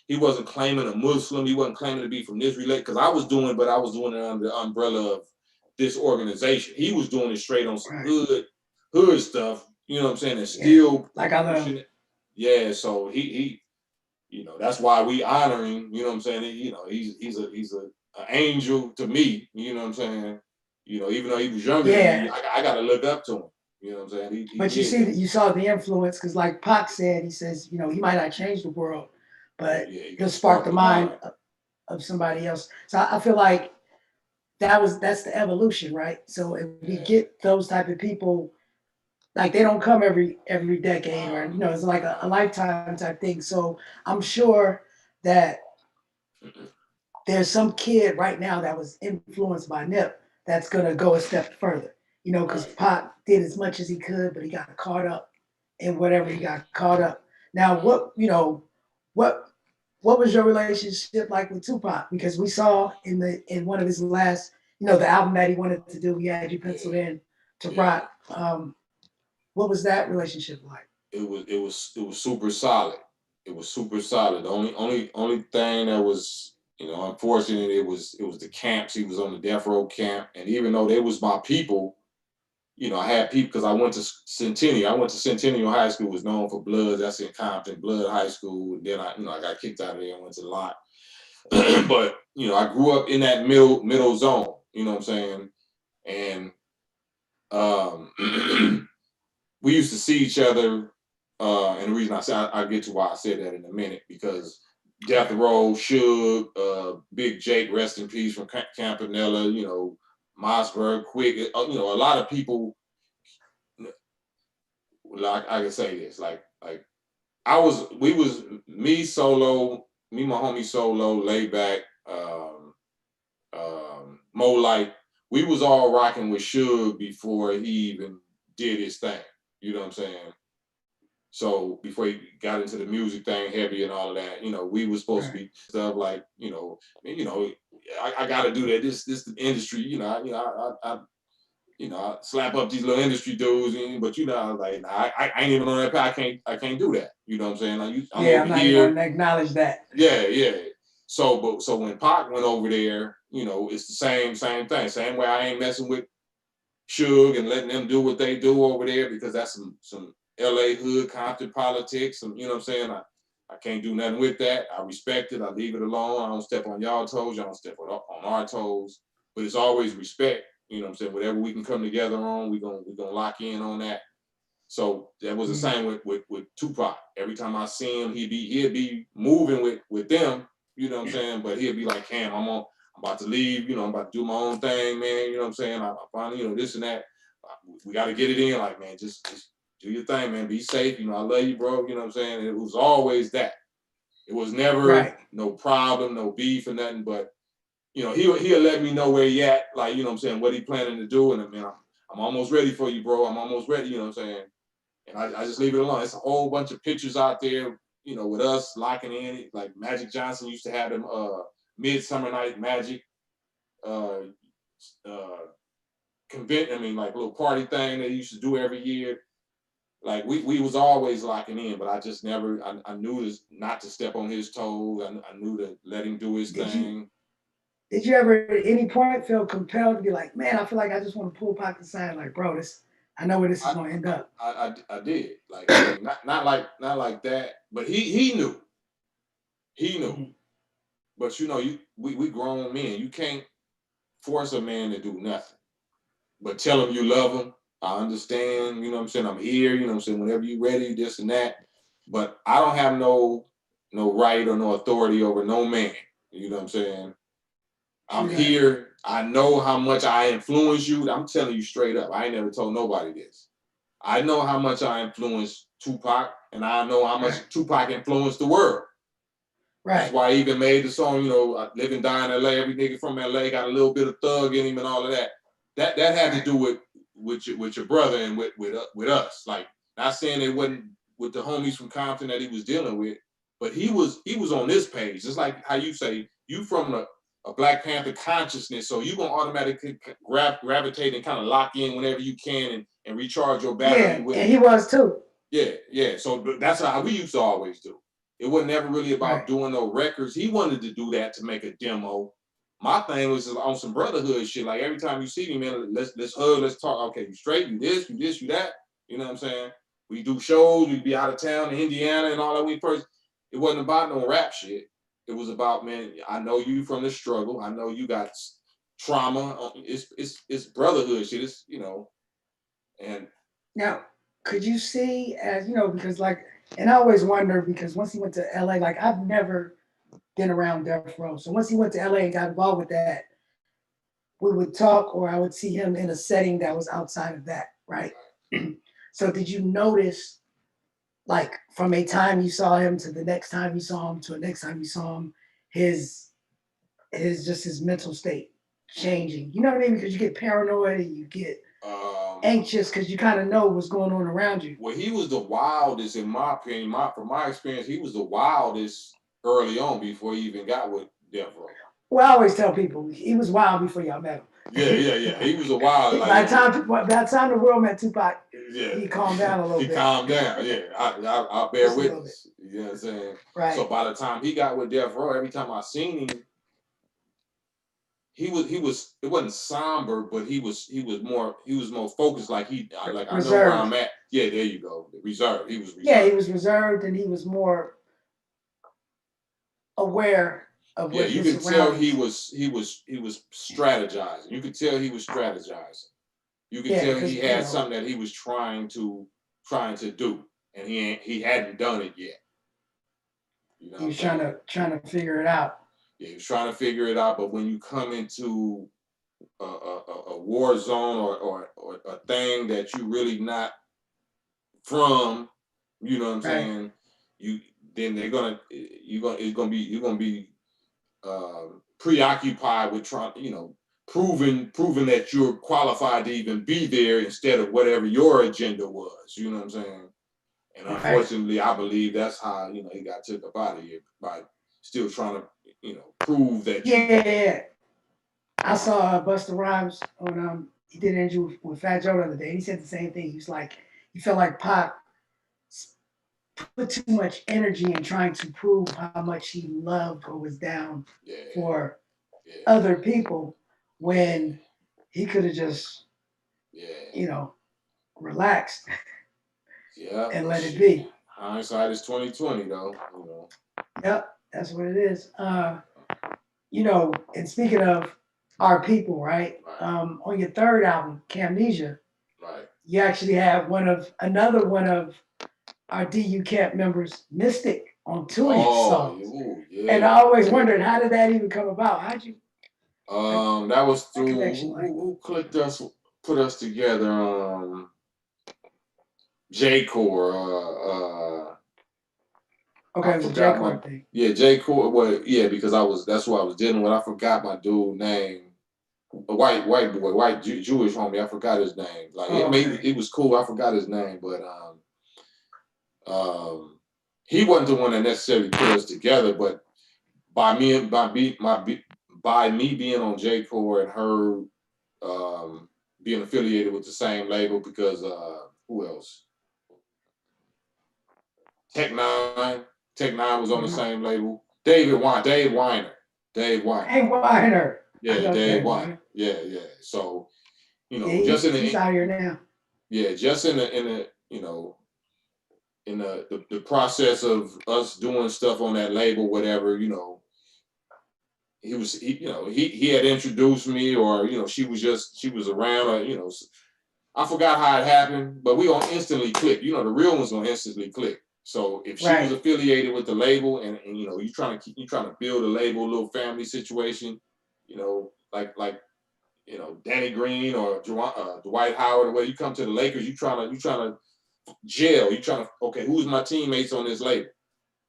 He wasn't claiming a Muslim. He wasn't claiming to be from this relate. Because I was doing it under the umbrella of this organization. He was doing it straight on some hood stuff. You know what I'm saying? And still like I love. Yeah. So he that's why we honor him. You know what I'm saying? He's an angel to me. You know what I'm saying? Even though he was younger than me, I got to look up to him. You know what I'm saying? But you saw the influence, because like Pac said, he says, he might not change the world, but he'll spark the mind of somebody else. So I feel like that's the evolution, right? So if we get those type of people, like they don't come every decade, or it's like a lifetime type thing. So I'm sure that there's some kid right now that was influenced by Nip that's gonna go a step further. Because Pac did as much as he could, but he got caught up in whatever he got caught up. Now, what was your relationship like with Tupac? Because we saw in one of his last, the album that he wanted to do, he had you penciled in to rock. What was that relationship like? It was super solid. It was super solid. The only thing that was, unfortunate, it was the camps. He was on the death row camp, and even though they was my people, I had people, because I went to Centennial. I went to Centennial High School, was known for Blood. That's in Compton, Blood High School. And then I got kicked out of there and went to Lot. But I grew up in that middle zone. You know what I'm saying? And we used to see each other. And the reason I'll get to why I said that in a minute, because Death Row, Suge, Big Jake, rest in peace, from Campanella, Mossberg, Quick, a lot of people. Like I can say this, like me solo, me, my homie Solo, Layback, Mo Light. We was all rocking with Suge before he even did his thing. You know what I'm saying? So before he got into the music thing heavy and all of that, we was supposed to be stuff like, I got to do that. This the industry, I slap up these little industry dudes, but I was like, I ain't even on that path. I can't do that. You know what I'm saying? I'm not even gonna acknowledge that. Yeah. So when Pac went over there, it's the same thing. Same way I ain't messing with Suge and letting them do what they do over there, because that's some LA hood Compton politics. And you know what I'm saying? I can't do nothing with that. I respect it. I leave it alone. I don't step on y'all toes. Y'all don't step on our toes. But it's always respect. You know what I'm saying? Whatever we can come together on, we're gonna lock in on that. So that was the same with Tupac. Every time I see him, he'd be moving with them. You know what I'm saying? But he'd be like, Cam, I'm about to leave. I'm about to do my own thing, man. You know what I'm saying? I finally, this and that. We got to get it in. Like, man, just do your thing, man. Be safe. I love you, bro. You know what I'm saying? It was always that. It was never no problem, no beef or nothing. But he'll let me know where he at. Like, what I'm saying, what he planning to do. And I mean, I'm almost ready for you, bro. I'm almost ready. You know what I'm saying? And I just leave it alone. It's a whole bunch of pictures out there, with us locking in. Like Magic Johnson used to have them Midsummer Night Magic like little party thing they used to do every year. Like we was always locking in, but I just never, I knew not to step on his toes. I knew to let him do his thing. Did you ever at any point feel compelled to be like, man, I feel like I just want to pull Pac aside, like, bro, I know where this is going to end up. I did. Like, not like that, but he knew. He knew. Mm-hmm. But we grown men. You can't force a man to do nothing. But tell him you love him. I understand, you know what I'm saying? I'm here, you know what I'm saying? Whenever you're ready, this and that. But I don't have no right or no authority over no man. You know what I'm saying? I'm here. I know how much I influence you. I'm telling you straight up. I ain't never told nobody this. I know how much I influenced Tupac, and I know how much Tupac influenced the world. Right. That's why I even made the song, Live and Die in LA. Every nigga from LA got a little bit of thug in him and all of that. That had to do with your brother and with us. Like, not saying it wasn't with the homies from Compton that he was dealing with, but he was on this page. Just like how you say, you from a Black Panther consciousness, so you're gonna automatically gravitate and kind of lock in whenever you can and recharge your battery with. And he was too. Yeah. So that's how we used to always do. It wasn't never really about Right. doing no records. He wanted to do that to make a demo. My thing was on some brotherhood shit. Like every time you see me, man, let's hug, let's talk. Okay, you straight, you this, you that. You know what I'm saying? We do shows, we'd be out of town in Indiana and all that. It wasn't about no rap shit. It was about, man, I know you from the struggle. I know you got trauma. It's brotherhood shit. It's, you know, and Now, could you see as because like, and I always wonder because once he went to LA, like I've never been around Death Row, so once he went to LA and got involved with that, we would talk, or I would see him in a setting that was outside of that, right? So did you notice, like, from a time you saw him to the next time you saw him to the next time you saw him, his mental state changing? You know what I mean? Because you get paranoid and you get anxious because you kind of know what's going on around you. Well, he was the wildest, in my opinion. From my experience, he was the wildest early on before he even got with Death Row. Well, I always tell people he was wild before y'all met him. Yeah. He was a wild. By the time the world met Tupac, yeah, he calmed down a little bit. He calmed down. Yeah, I bear witness. You know what I'm saying? Right. So by the time he got with Death Row, every time I seen him, he was. It wasn't somber, but he was more focused. Like I know where I'm at. Yeah, there you go. Reserved. He was reserved. Yeah, he was reserved, and he was more aware of what you could tell he was strategizing. You could tell he was strategizing. You could tell he had something that he was trying to do, and he hadn't done it yet. You know, he was trying to figure it out. Yeah, he was trying to figure it out. But when you come into a war zone or a thing that you really not from, you know what I'm saying? Then you're gonna be preoccupied with trying, proving that you're qualified to even be there instead of whatever your agenda was. You know what I'm saying? And unfortunately, I believe that's how he got took up out of here, by still trying to prove that. Yeah. I saw Busta Rhymes on he did an interview with Fat Joe the other day. He said the same thing. He was like, he felt like Pac put too much energy in trying to prove how much he loved or was down for other people, when he could have just relaxed and let it be. Hindsight is 2020, though. Yep, that's what it is. And speaking of our people, right? On your third album, Camnesia, you actually have another one of our DU Camp members, Mystic, on two of your songs. And I always wondered, how did that even come about? How'd you? That was through who clicked us, put us together. J-Core. Okay, it was a J-Core thing. Yeah, J-Core. Well, yeah, because that's what I was dealing with. I forgot my dude's name. A white boy, Jewish homie. I forgot his name. Like it was cool. I forgot his name, but he wasn't the one that necessarily put us together. But by me being on J-Core and her being affiliated with the same label, because who else? Tech Nine was on the same label. Dave Weiner. Hey, Weiner. Yeah, Dave Weiner. Yeah. So, just in he's out here now. Yeah, just in the in the process of us doing stuff on that label, whatever, he had introduced me, or she was around, or I forgot how it happened, but we gonna instantly click. The real one's gonna instantly click. So if she was affiliated with the label, and you trying to build a label, a little family situation, like Danny Green or Dwight Howard, or where you come to the Lakers, you trying to gel. You trying to, okay, who's my teammates on this label?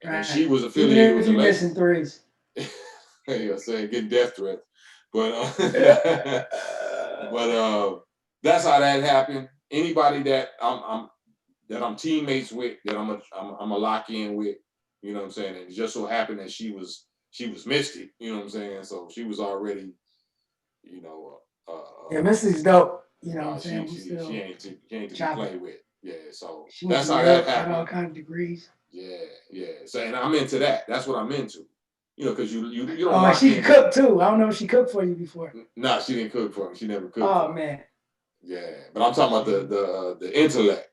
And she was affiliated with the label. Missing threes. Saying getting death threats, but that's how that happened. Anybody that I'm teammates with, that I'm a lock in with, you know what I'm saying? And it just so happened that she was Mystic, you know what I'm saying? So she was already, yeah, Misty's dope. You know what I'm saying? We still she ain't to be chopping. played with. Yeah, so She went that's to how that Europe, got happened. all kinds of degrees. Yeah, yeah. So and I'm into that. That's what I'm into. You know, because you don't Oh, and lock she can in. cook too. I don't know if she cooked for you before. Nah, she didn't cook for me. She never cooked for Oh me. man. Yeah, but I'm talking about the intellect.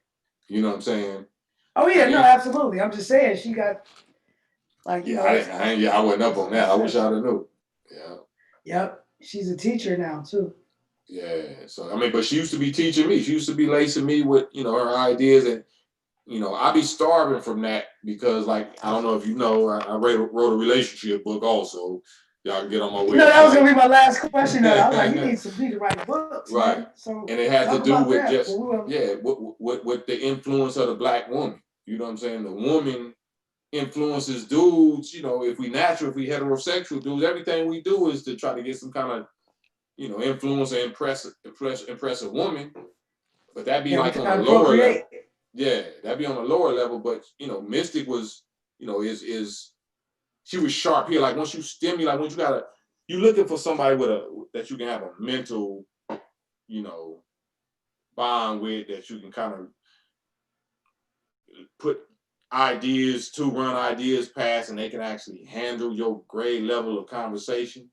You know what I'm saying? Oh yeah, no, And absolutely. I'm just saying she got like yeah, that's I wasn't up on that. I wish sis. I'd have knew. Yeah, Yep, she's a teacher now too. yeah. So I mean, but she used to be teaching me. She used to be lacing me with her ideas, and I be starving from that because, like, I don't know if you know, I wrote a relationship book also. Y'all can get on my You know, that was gonna website. be my last question. I was like, you need to write books, Right. man. So And it had to talk do about with that. just, yeah, with the influence of the black woman. You know what I'm saying? The woman influences dudes, if we natural, if we heterosexual dudes, everything we do is to try to get some kind of, influence and impress a woman. But that be Yeah, we like on a trying to lower level. procreate. Yeah, that'd be on a lower level. But Mystic was, is she was sharp here. Like once you stimulate, once you looking for somebody that you can have a mental, you know, bond with, that you can kind of put run ideas past, and they can actually handle your grade level of conversation.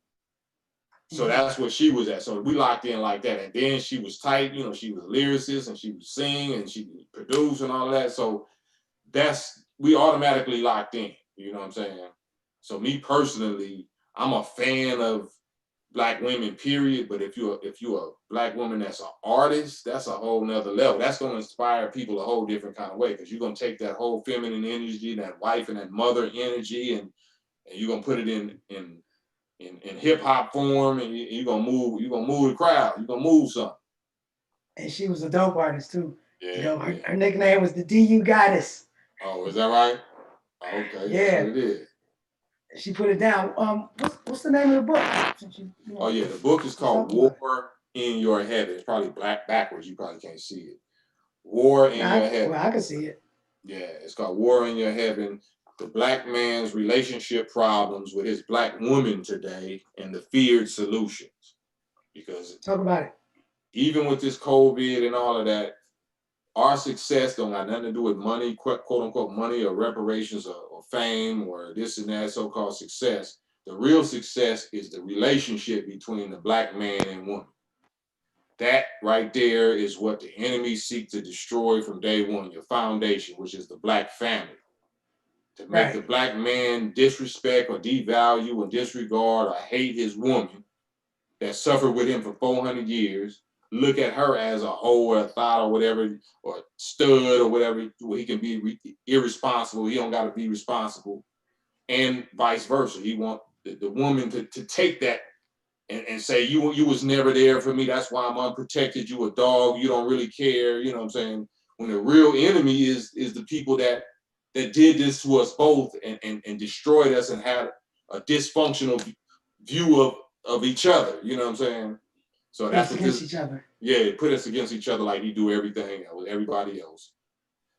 So that's what she was at. So we locked in like that. And then she was tight, she was a lyricist and she would sing and she would produce and all that. So we automatically locked in. You know what I'm saying? So me personally, I'm a fan of black women, period. But if you're a black woman that's an artist, that's a whole nother level. That's gonna inspire people a whole different kind of way, because you're gonna take that whole feminine energy, that wife and that mother energy, and you're gonna put it in hip hop form, and you're gonna move the crowd. You're gonna move something. And she was a dope artist too. You Yeah, know, yeah. her nickname was the DU Goddess. Oh, is that right? Okay, that's what Yeah, it is. she put it down. What's the name of the book? Since Oh yeah, the book is let's called talk about it. War in Your Heaven. It's probably backwards. You probably can't see it. War in Your Well, Heaven. I can see it. Yeah, it's called War in Your Heaven. The black man's relationship problems with his black woman today and the feared solutions. Because Talk about it. even with this COVID and all of that, our success don't have nothing to do with money, quote unquote money, or reparations, or fame, or this and that so-called success. The real success is the relationship between the black man and woman. That right there is what the enemy seek to destroy from day one, your foundation, which is the black family. To make the Right. black man disrespect or devalue or disregard or hate his woman that suffered with him for 400 years, look at her as a hoe or a thought or whatever, or stud or whatever, where he can be irresponsible. He don't got to be responsible, and vice versa. He want the woman to take that and say, you was never there for me. That's why I'm unprotected. You a dog. You don't really care. You know what I'm saying? When the real enemy is the people that did this to us both, and destroyed us, and had a dysfunctional view of each other. You know what I'm saying? So Put that's us what against this. each other. Yeah, put us against each other like he do everything else, everybody else.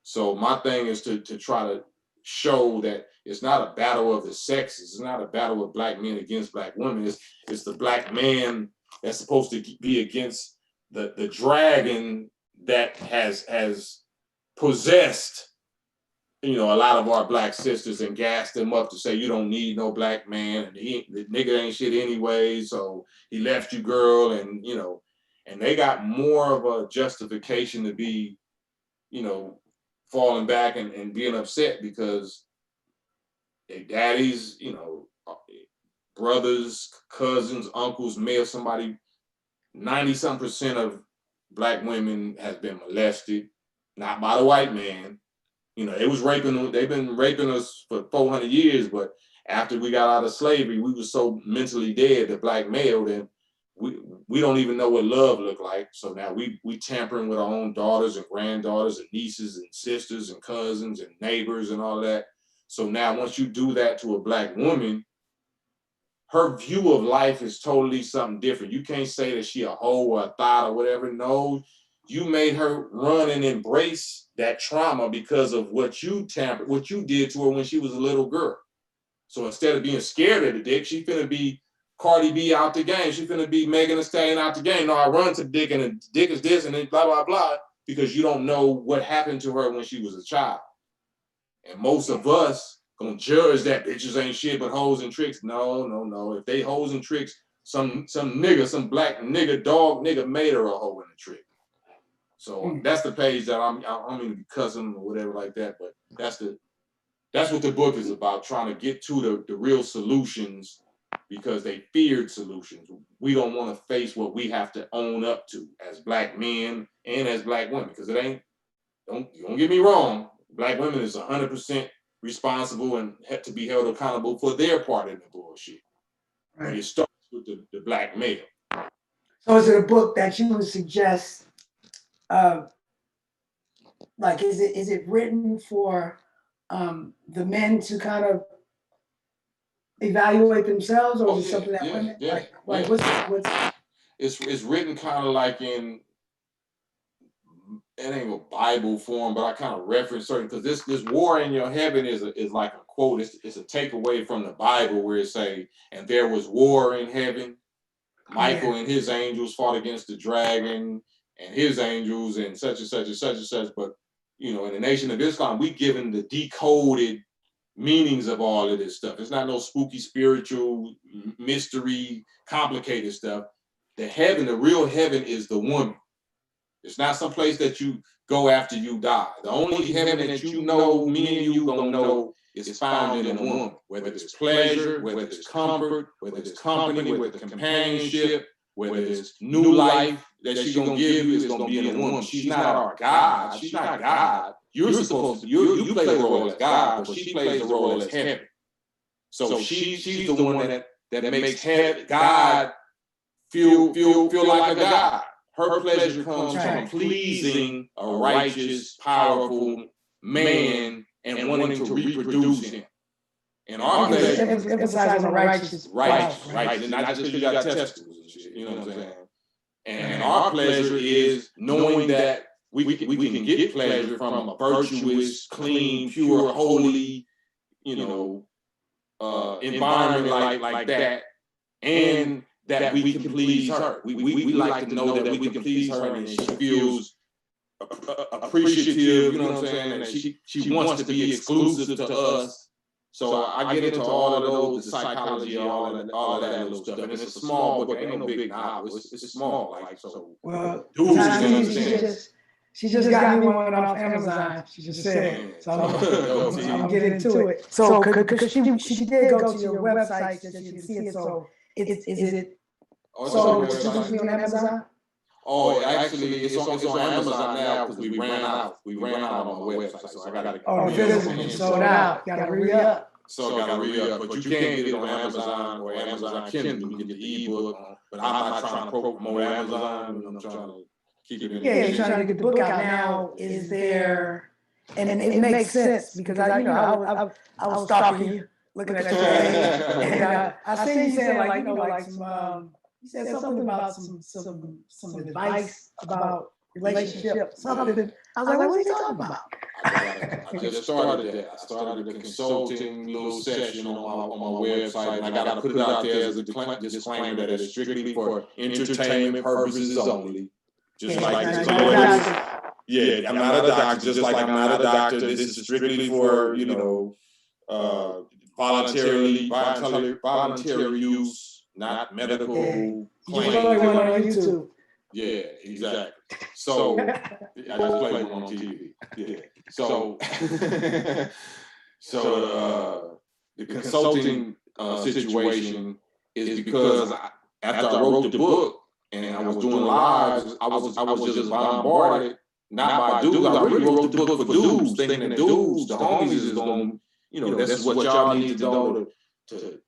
So my thing is to try to show that it's not a battle of the sexes. It's not a battle of black men against black women. It's the black man that's supposed to be against the dragon that has possessed a lot of our black sisters, and gassed them up to say, you don't need no black man, and the nigga ain't shit anyway, so he left you, girl. And and they got more of a justification to be you know falling back and being upset, because their daddies, brothers, cousins, uncles, may have somebody, 90-some% of black women has been molested, not by the white man. They was raping them. They've been raping us for 400 years, but after we got out of slavery, we were so mentally dead, the black male, then we don't even know what love looked like. So now we tampering with our own daughters and granddaughters and nieces and sisters and cousins and neighbors and all that. So now once you do that to a black woman, her view of life is totally something different. You can't say that she a hoe or a thought or whatever. No, you made her run and embrace that trauma because of what you did to her when she was a little girl. So instead of being scared of the dick, she finna be Cardi B out the game. She finna be Megan Thee Stallion out the game. No, I run to Dick and the Dick is this and then blah, blah, blah, because you don't know what happened to her when she was a child. And most of us gonna judge that bitches ain't shit but hoes and tricks. No. If they hoes and tricks, some nigga, some black nigga, dog nigga made her a hoe and a trick. So that's the page that I don't mean to be cussing or whatever like that, but that's what the book is about, trying to get to the real solutions, because they feared solutions. We don't want to face what we have to own up to as black men and as black women, because it ain't, don't get me wrong, black women is 100% responsible and have to be held accountable for their part in the bullshit. Right. But it starts with the black male. So is it a book that you would suggest, like, is it written for the men to kind of evaluate themselves, or is it something that women like what's it's written kind of like in, it ain't a Bible form, but I kind of reference certain, because this war in your heaven is like a quote. It's a takeaway from the Bible where it say, and there was war in heaven. Michael and his angels fought against the dragon and his angels and such and such and such and such. But you know, in the Nation of Islam, we given the decoded meanings of all of this stuff. It's not no spooky, spiritual, mystery, complicated stuff. The heaven, the real heaven, is the woman. It's not some place that you go after you die. The only heaven that you know, me and you gonna know, is found in a woman. Whether it's pleasure, whether it's comfort, whether it's company, whether it's companionship, whether it's new life that she's gonna give you, is gonna be in a woman. She's not our God. She's not God. You're supposed to, you play the role as God, but she plays the role as heaven. So she's the one that makes God feel like a God. Her pleasure comes from pleasing a righteous, powerful man and wanting to reproduce him. And our pleasure, emphasize on righteous, right, and not just because you got testicles and shit, you know what I'm saying? And our pleasure is knowing that we can get pleasure from a virtuous, clean, pure, holy, environment like that, and that we can please her. We like to know that we can please her and she feels appreciative, you know what I'm saying? And she wants to be exclusive to us. So I get into all of those, the psychology, all of that little stuff. And it's a small book, ain't no big novel. It's small, like, so. Well, she just got me one off Amazon. She just said, so I'm getting into it. So, because she did go to your website so she can see it. So, is it? So, it's exclusively on Amazon? Oh, actually, it's on Amazon now because we ran out. We ran out on my website, so I got to. Oh, it's sold out. Got to re up. So got to re up, but you can get it on Amazon or Amazon Kindle. You can get the ebook, but I'm not trying to promote Amazon. I'm trying to keep it in. Yeah, you're trying to get the book out now. Is there? And it makes sense because I was stalking you, looking at that page, and I see you saying like some. You said something about some advice about relationship, something. I was like, what are you talking about? I just started that. I started a consulting little section on my website, and I got to put it out there as a disclaimer that it's strictly for entertainment purposes only. Just like I'm not a doctor. Just like I'm not a doctor. This is strictly for voluntary use. Not medical claims. On YouTube. Yeah, exactly. So I just play one on TV. Yeah. So the consulting situation is because after I wrote the book and I was doing lives, I was just bombarded, not by dudes. I really wrote the book for dudes, thinking that dudes, the homies is gonna, that's what y'all need to know to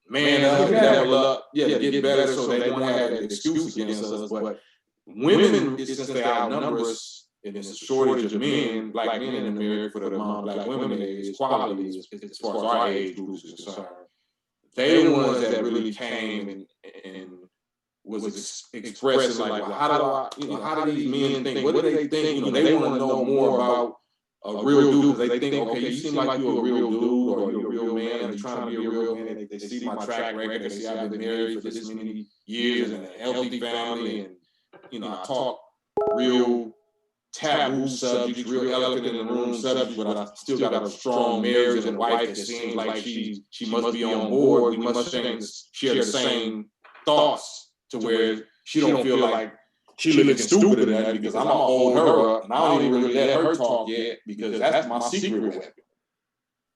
man up, level up, get better so they won't have that excuse against us. But women, since they outnumber us, and it's a shortage of men, black men in America, for the amount of black women, is quality as far as our age group is concerned. They the ones that really came and was expressing like, well, how do these men think? What do they think? They want to know more about a real dude, because they think, okay, you seem like you're a real dude, or you're a real man, and trying to be a real man. They see my track record. They see I've been married for this many years and a healthy family, and I talk real taboo subjects, real elephant in the room subjects, but I still got a strong marriage and a wife that seems like she must be on board. We must share the same thoughts to where she don't feel like she looking stupid at that, because I'm gonna hold her up and I don't even really let her talk yet, because that's my secret weapon.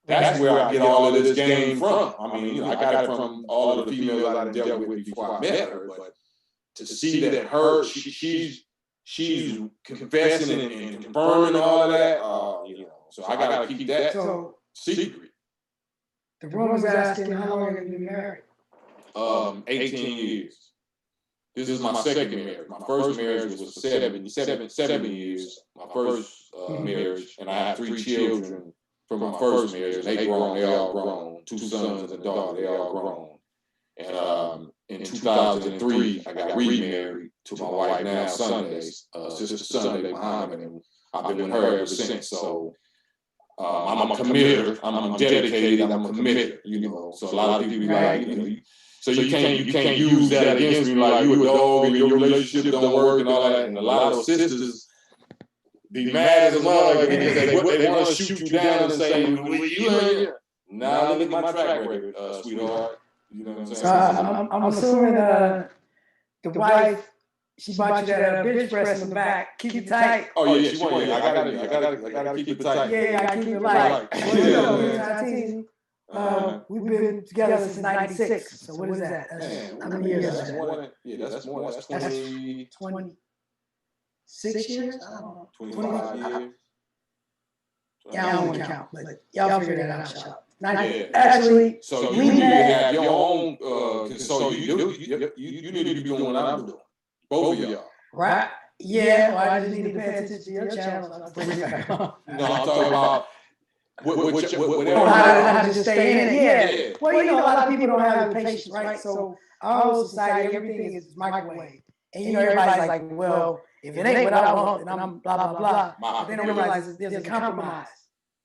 That's where I get all of this game from. I mean, I got it from all of the females I done dealt with before I met her, but to see that she's confessing and confirming all of that, so I gotta keep that secret. The room was asking, how long have you been married? 18 years. This is my second marriage. My first marriage was 7 years. My first marriage, and I have 3 children from my first marriage. They all grown. 2 sons and a daughter, they all grown. And in 2003, I got remarried to my wife now, Sister Sunday Muhammad, and I've been with her ever since. So I'm a committer. I'm dedicated. I'm a committer. So a lot of people be like, so you can't use that against me, like you a dog and your relationship don't work and all that. And a lot of sisters be mad as a mother because they want to shoot you down and say, well, you ain't. Nah, look at my track record, sweetheart. You know what I'm saying? So I'm assuming the wife, she bought you that bench press in the back, keep it tight. Oh yeah, she want. I gotta keep it tight. Yeah, I keep it light. We've been together since '96. So what is that? How many years is that? That's more. That's 26 years? I don't know. 25 years. Yeah, I don't want to count, but y'all figure that out, y'all. Actually, so you need to have your own. So you need to be doing what I'm doing. Both of y'all. Right? Yeah. Well, I just need to pay attention to your channel. No, I'm talking about. Whatever. How to just stay in it. Yeah. Well, a lot of people don't have the patience, right? So our whole society, everything is microwave. And everybody's like, well, if it ain't what I want, then I'm blah, blah, blah. But they don't realize there's a compromise,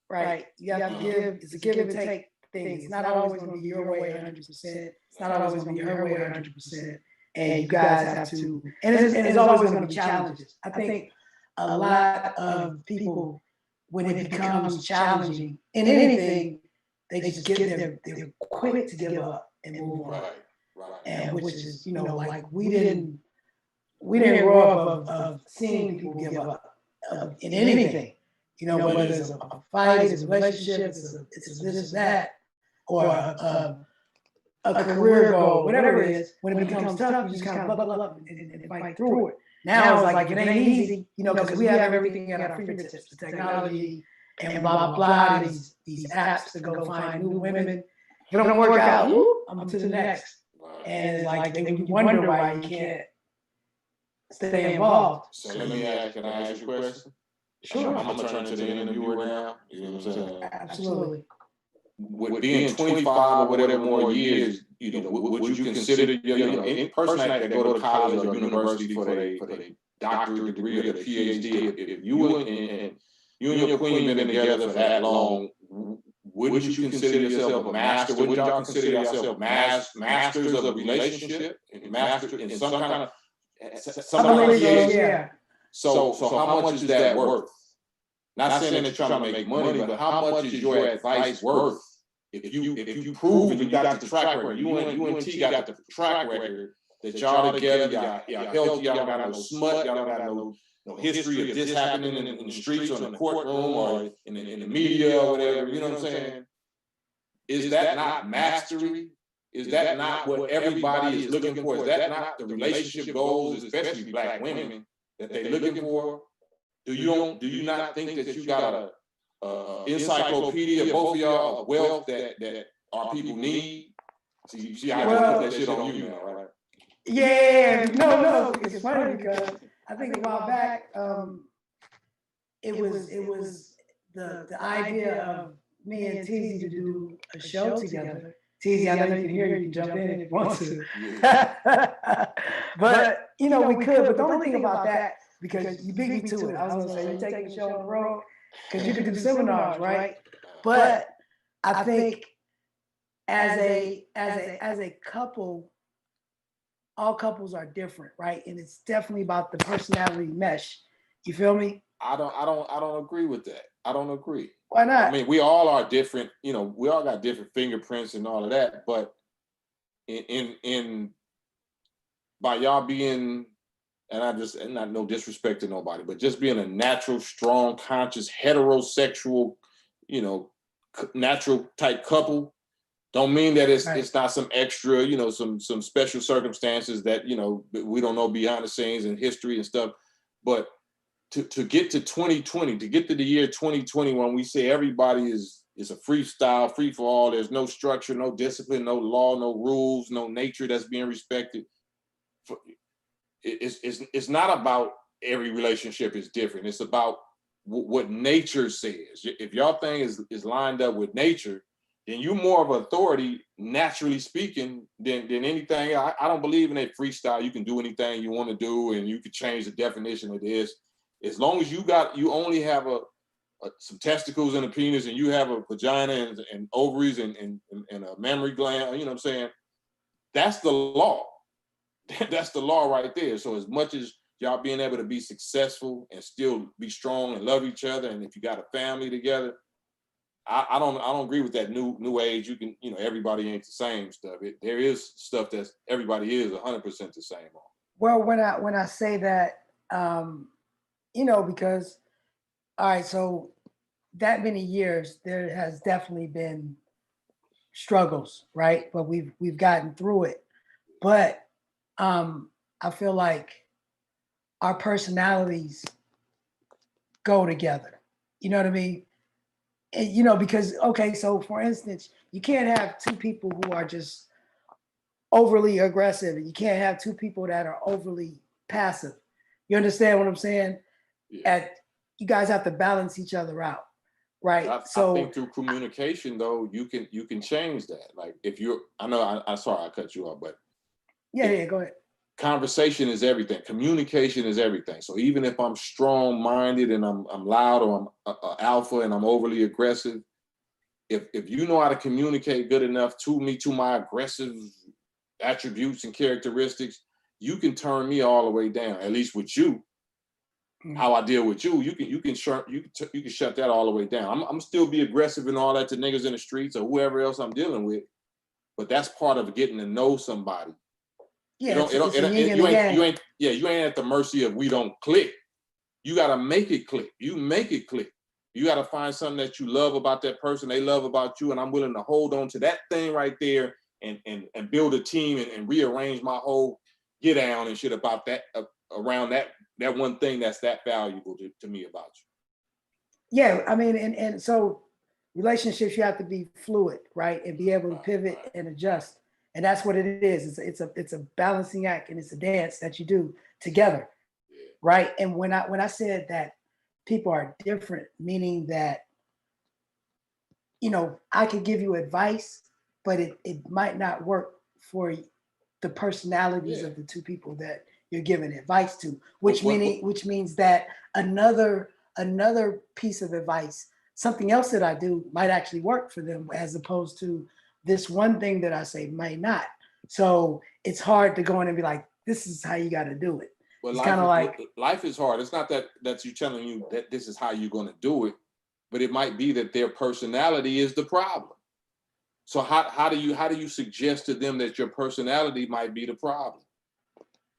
right? You have to give, it's a give and take thing. It's not always going to be your way 100%. It's not always going to be her way 100%. And you guys have to, and it's always going to be challenges. I think a lot of people, when it becomes challenging in anything, they just they're quick to give up and move on. Right. And which is, like we didn't grow up of seeing people give up in anything. Whether it's a fight, it's a relationship, it's this, that, or a career goal, whatever it is. When it becomes tough, you just kind of buckle up and fight through it. Now it's like it ain't easy, because we have everything at our fingertips, the technology and blah blah blah. These apps to go find new women. If it don't work out, I'm to the next. And it's like you wonder why you can't stay involved. So let me ask, can I ask you a question? Sure. I'm gonna turn to the interviewer now. You know what I'm saying? Absolutely. With being 25 or whatever more years, would you consider any person that go to college or university for their doctorate degree or their PhD, if you and your queen been together for that long, wouldn't you consider yourself a master? Wouldn't y'all consider yourself masters of a relationship? Master in some kind of yeah. So how much is that worth? Not saying that you're trying to make money, but how much is your advice worth? If you prove and you got the track record, you and T got the track record that y'all together, y'all healthy, y'all don't got no smut, y'all don't got no history of this happening in the streets or in the courtroom or in the media or whatever, you know what I'm saying? Is that not mastery? Is that not what everybody is looking for? Is that not the relationship goals, especially Black women, that they're looking for? Do you not think that you got a encyclopedia, both of y'all, of wealth that our people need? So you see how I put that shit on you now, right? Yeah, no, it's funny because I think a while back, it was the idea of me and TZ to do a show together. TZ, I know you can hear, you can jump in if you want to. Yeah. But we could. But the only thing about that, because you beat me to it, I was gonna say you're taking the show on the road because you can do seminars, right? But I think as a couple, all couples are different, right? And it's definitely about the personality mesh. You feel me? I don't agree with that. I don't agree. Why not? I mean, we all are different, you know, we all got different fingerprints and all of that, but in by y'all being, and not no disrespect to nobody, but just being a natural, strong, conscious, heterosexual, you know, natural type couple, don't mean that it's not some extra, you know, some special circumstances that, you know, we don't know behind the scenes and history and stuff. But to get to 2020, to get to the year 2020, when we say everybody is a freestyle, free for all, there's no structure, no discipline, no law, no rules, no nature that's being respected. It's not about every relationship is different. It's about what nature says. If your thing is lined up with nature, then you're more of an authority, naturally speaking, than anything. I don't believe in that freestyle. You can do anything you want to do, and you can change the definition of this. As long as you only have some testicles and a penis, and you have a vagina and ovaries and a mammary gland, you know what I'm saying? That's the law. That's the law right there. So as much as y'all being able to be successful and still be strong and love each other, and if you got a family together, I don't agree with that new age. You can, you know, everybody ain't the same stuff. There is stuff that's everybody is 100% the same on. Well, when I say that, you know, because all right, so that many years there has definitely been struggles, right? But we've gotten through it. But I feel like our personalities go together. You know what I mean? And, you know, because, okay, so for instance, you can't have two people who are just overly aggressive. You can't have two people that are overly passive. You understand what I'm saying? Yeah. You guys have to balance each other out, right? I think through communication, though, you can change that. Like if you're, I'm sorry I cut you off, but yeah, go ahead. Conversation is everything. Communication is everything. So even if I'm strong-minded and I'm loud, or I'm alpha and I'm overly aggressive, if you know how to communicate good enough to me, to my aggressive attributes and characteristics, you can turn me all the way down. At least with you, how I deal with you, you can shut that all the way down. I'm still be aggressive and all that to niggas in the streets or whoever else I'm dealing with, but that's part of getting to know somebody. Yeah, you ain't at the mercy of we don't click. You got to make it click. You make it click. You got to find something that you love about that person, they love about you, and I'm willing to hold on to that thing right there and build a team and rearrange my whole get down and shit about that around that one thing that's that valuable to me about you. Yeah, I mean, and so relationships, you have to be fluid, right, and be able to pivot and adjust. And that's what it is. It's a balancing act, and it's a dance that you do together, right? And when I said that people are different, meaning that, you know, I could give you advice, but it might not work for the personalities of the two people that you're giving advice to, which means that another piece of advice, something else that I do, might actually work for them, as opposed to this one thing that I say might not. So it's hard to go in and be like, this is how you got to do it. Well, it's kind of like life is hard. It's not that you telling you that this is how you're going to do it, but it might be that their personality is the problem. So how do you suggest to them that your personality might be the problem?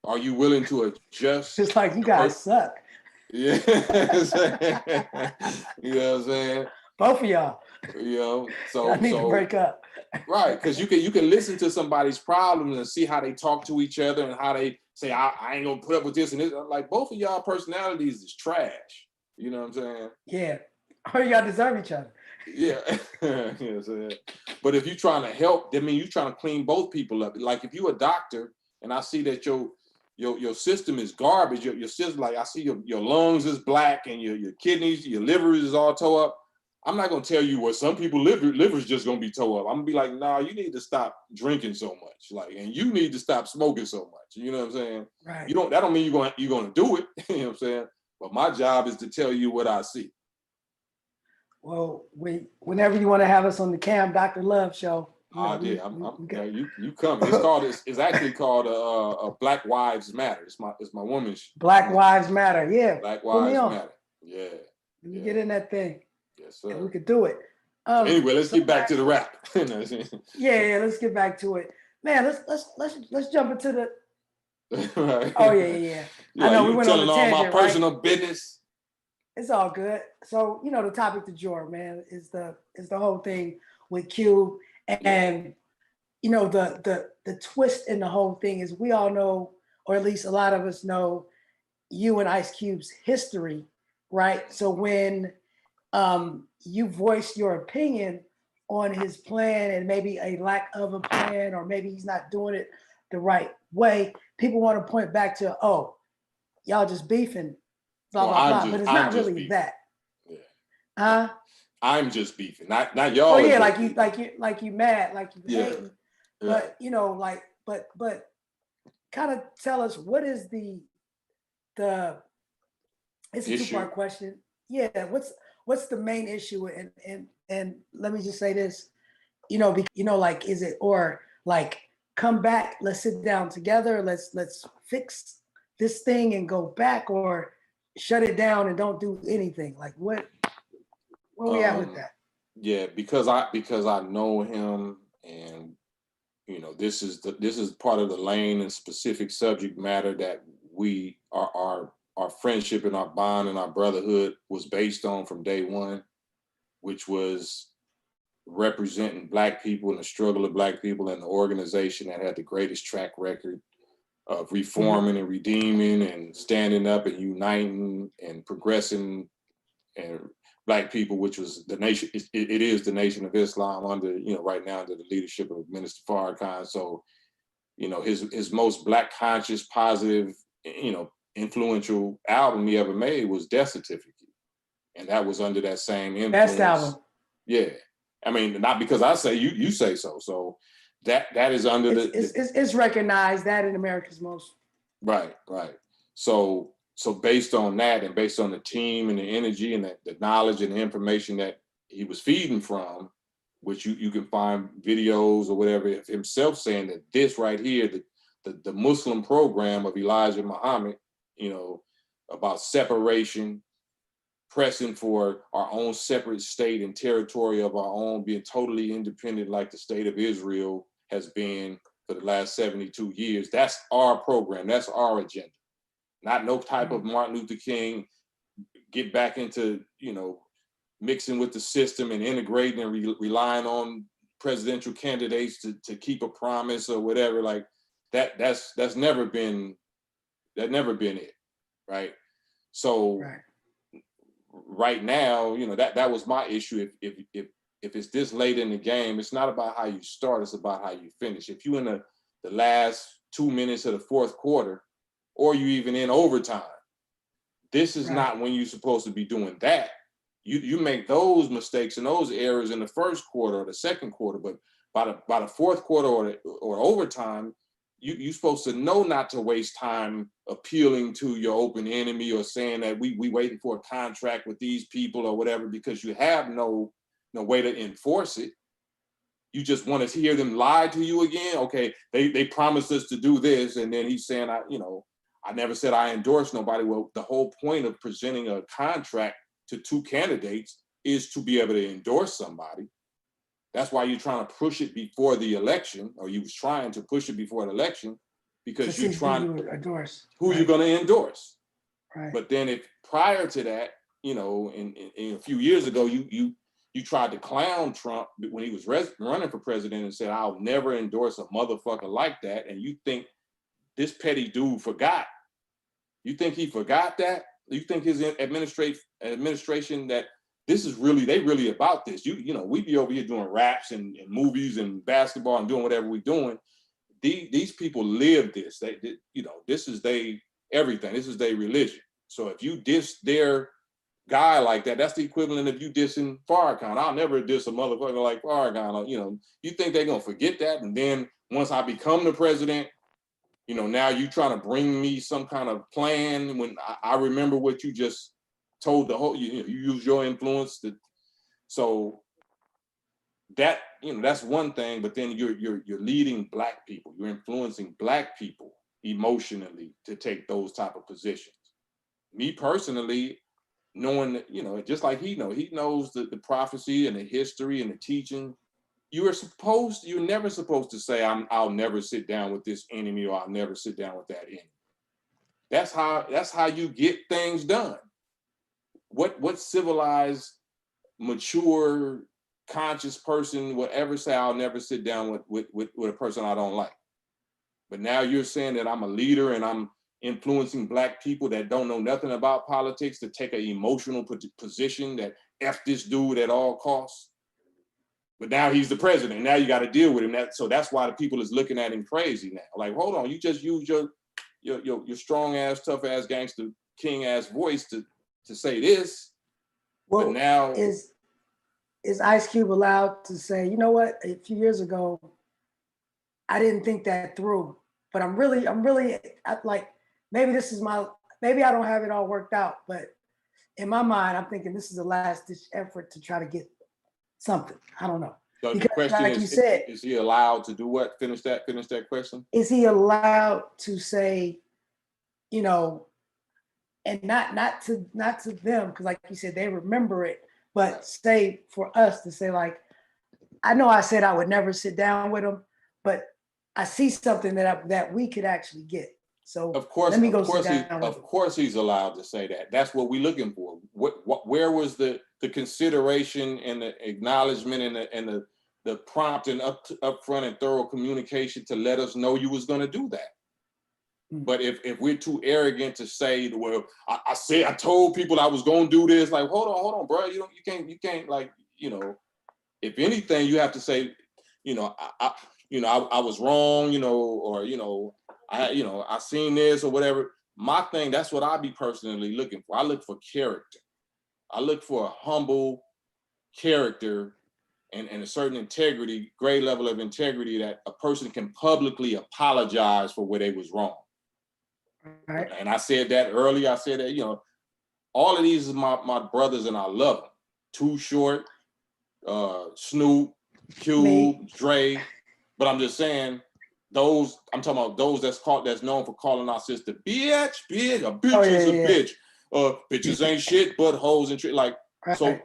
Are you willing to adjust? It's like, you guys suck. Yeah. You know what I'm saying? Both of y'all. You know, so I need to break up. Right, because you can listen to somebody's problems and see how they talk to each other and how they say, I ain't gonna put up with this and this. Like, both of y'all personalities is trash. You know what I'm saying? Yeah. Or y'all deserve each other. Yeah. You know what I'm saying? But if you're trying to help, that means you're trying to clean both people up. Like if you're a doctor and I see that your system is garbage, your system, like I see your lungs is black and your kidneys, your liver is all tore up. I'm not gonna tell you what some people liver's just gonna be tore up. I'm gonna be like, nah, you need to stop drinking so much, like, and you need to stop smoking so much. You know what I'm saying? Right. That don't mean you're gonna do it. You know what I'm saying? But my job is to tell you what I see. Well, whenever you want to have us on the Cam Dr. Love show, I did. We yeah, got you coming. It's actually called Black Wives Matter. It's my woman's Black Lives Matter. Yeah, Black put me Wives on. Matter. Yeah. Let me Yeah. get in that thing, Yes, and we sir. could do it. So anyway, let's So get back to the rap. yeah, let's get back to it, man. Let's jump into the. Right. Oh yeah. You I like, know we you went on telling a all my tangent, right? personal business. It's all good. So the topic du jour, man, is the whole thing with Cube, Yeah. and the twist in the whole thing is we all know, or at least a lot of us know, you and Ice Cube's history, right? So when you voice your opinion on his plan and maybe a lack of a plan, or maybe he's not doing it the right way, people want to point back to, oh, y'all just beefing, blah, Or blah, blah. But it's I'm not just really beefing. that. Yeah. Huh? I'm just beefing. Not y'all. Oh are yeah, just like you mad, like you Yeah. hating. Right. But but kind of tell us, what is the it's a Issue? two-part question. Yeah, what's the main issue? And let me just say this, like, is it, or like, come back, let's sit down together, let's fix this thing and go back, or shut it down and don't do anything? Like, where we at with that? Yeah, because I know him, and this is part of the lane and specific subject matter that we our friendship and our bond and our brotherhood was based on from day one, which was representing Black people and the struggle of Black people, and the organization that had the greatest track record of reforming and redeeming and standing up and uniting and progressing and Black people, which was the nation. It is the Nation of Islam under, right now under the leadership of Minister Farrakhan. So, his most Black conscious, positive, influential album he ever made was Death Certificate. And that was under that same influence. Best album. Yeah. I mean, not because I say, you say so. So that is under it's recognized that in America's most. Right. So based on that, and based on the team and the energy and the knowledge and the information that he was feeding from, which you can find videos or whatever of himself saying that this right here, the Muslim program of Elijah Muhammad, about separation, pressing for our own separate state and territory of our own, being totally independent like the state of Israel has been for the last 72 years. That's our program. That's our agenda. Not no type of Martin Luther King, get back into, mixing with the system and integrating and relying on presidential candidates to keep a promise or whatever. Like that's never been it. Right. So right now, that was my issue. If it's this late in the game, it's not about how you start, it's about how you finish. If you in the last 2 minutes of the fourth quarter, or you even in overtime, this is not when you're supposed to be doing that. You make those mistakes and those errors in the first quarter or the second quarter, but by the fourth quarter or overtime, you're supposed to know not to waste time appealing to your open enemy or saying that we waiting for a contract with these people or whatever, because you have no way to enforce it. You just want to hear them lie to you again. Okay, they promised us to do this, and then he's saying, I never said I endorsed nobody. Well, the whole point of presenting a contract to two candidates is to be able to endorse somebody. That's why you're trying to push it before the election, or you was trying to push it before the election, because you're trying who you endorse. Who you're going to endorse. Right. But then if prior to that, in a few years ago, you tried to clown Trump when he was running for president and said, I'll never endorse a motherfucker like that. And you think this petty dude forgot? You think he forgot that? You think his administration that this is they really about this? We be over here doing raps and movies and basketball and doing whatever we're doing. These people live this. This is they everything. This is their religion. So if you diss their guy like that, that's the equivalent of you dissing Farrakhan. I'll never diss a motherfucker like Farrakhan. You think they're gonna forget that? And then once I become the president, now you trying to bring me some kind of plan when I remember what you just told the whole, you use your influence. So that, you know, that's one thing, but then you're leading Black people, you're influencing Black people emotionally to take those type of positions. Me personally, knowing that, you know, just like he knows the prophecy and the history and the teaching. You're never supposed to say, I'll never sit down with this enemy, or I'll never sit down with that enemy. That's how you get things done. What civilized, mature, conscious person would ever say, I'll never sit down with a person I don't like? But now you're saying that I'm a leader and I'm influencing Black people that don't know nothing about politics to take an emotional position that F this dude at all costs. But now he's the president. Now you got to deal with him. So that's why the people is looking at him crazy now. Like, hold on, you just used your strong ass, tough ass, gangster, king ass voice to say this. Well, but now is Ice Cube allowed to say, you know what, a few years ago, I didn't think that through, but I'm really like, maybe I don't have it all worked out, but in my mind, I'm thinking this is a last ditch effort to try to get something. I don't know. So because the question like is, you said, is he allowed to do what? Finish that question. Is he allowed to say, you know, and not to them, because like you said, they remember it, but Right. say for us to say, like, I know I said I would never sit down with him, but I see something that we could actually get. So Of course, let me go sit down with of him. course he's allowed to say that. That's what we're looking for. Where was the consideration and the acknowledgement and the prompt and upfront and thorough communication to let us know you was going to do that? But if we're too arrogant to say, well, I told people I was going to do this, like, hold on, bro, you can't like, you know, if anything, you have to say, you know, I was wrong, you know, or, you know, I seen this or whatever. My thing, that's what I be personally looking for. I look for character. I look for a humble character and a certain integrity, great level of integrity, that a person can publicly apologize for where they was wrong. Right. And I said that earlier. I said that, you know, all of these is my brothers and I love them. Too Short, Snoop, Cube, Dre. But I'm just saying, I'm talking about those that's known for calling our sister bitch. A bitch is a bitch. Bitches ain't shit but hoes and shit. Like, right. So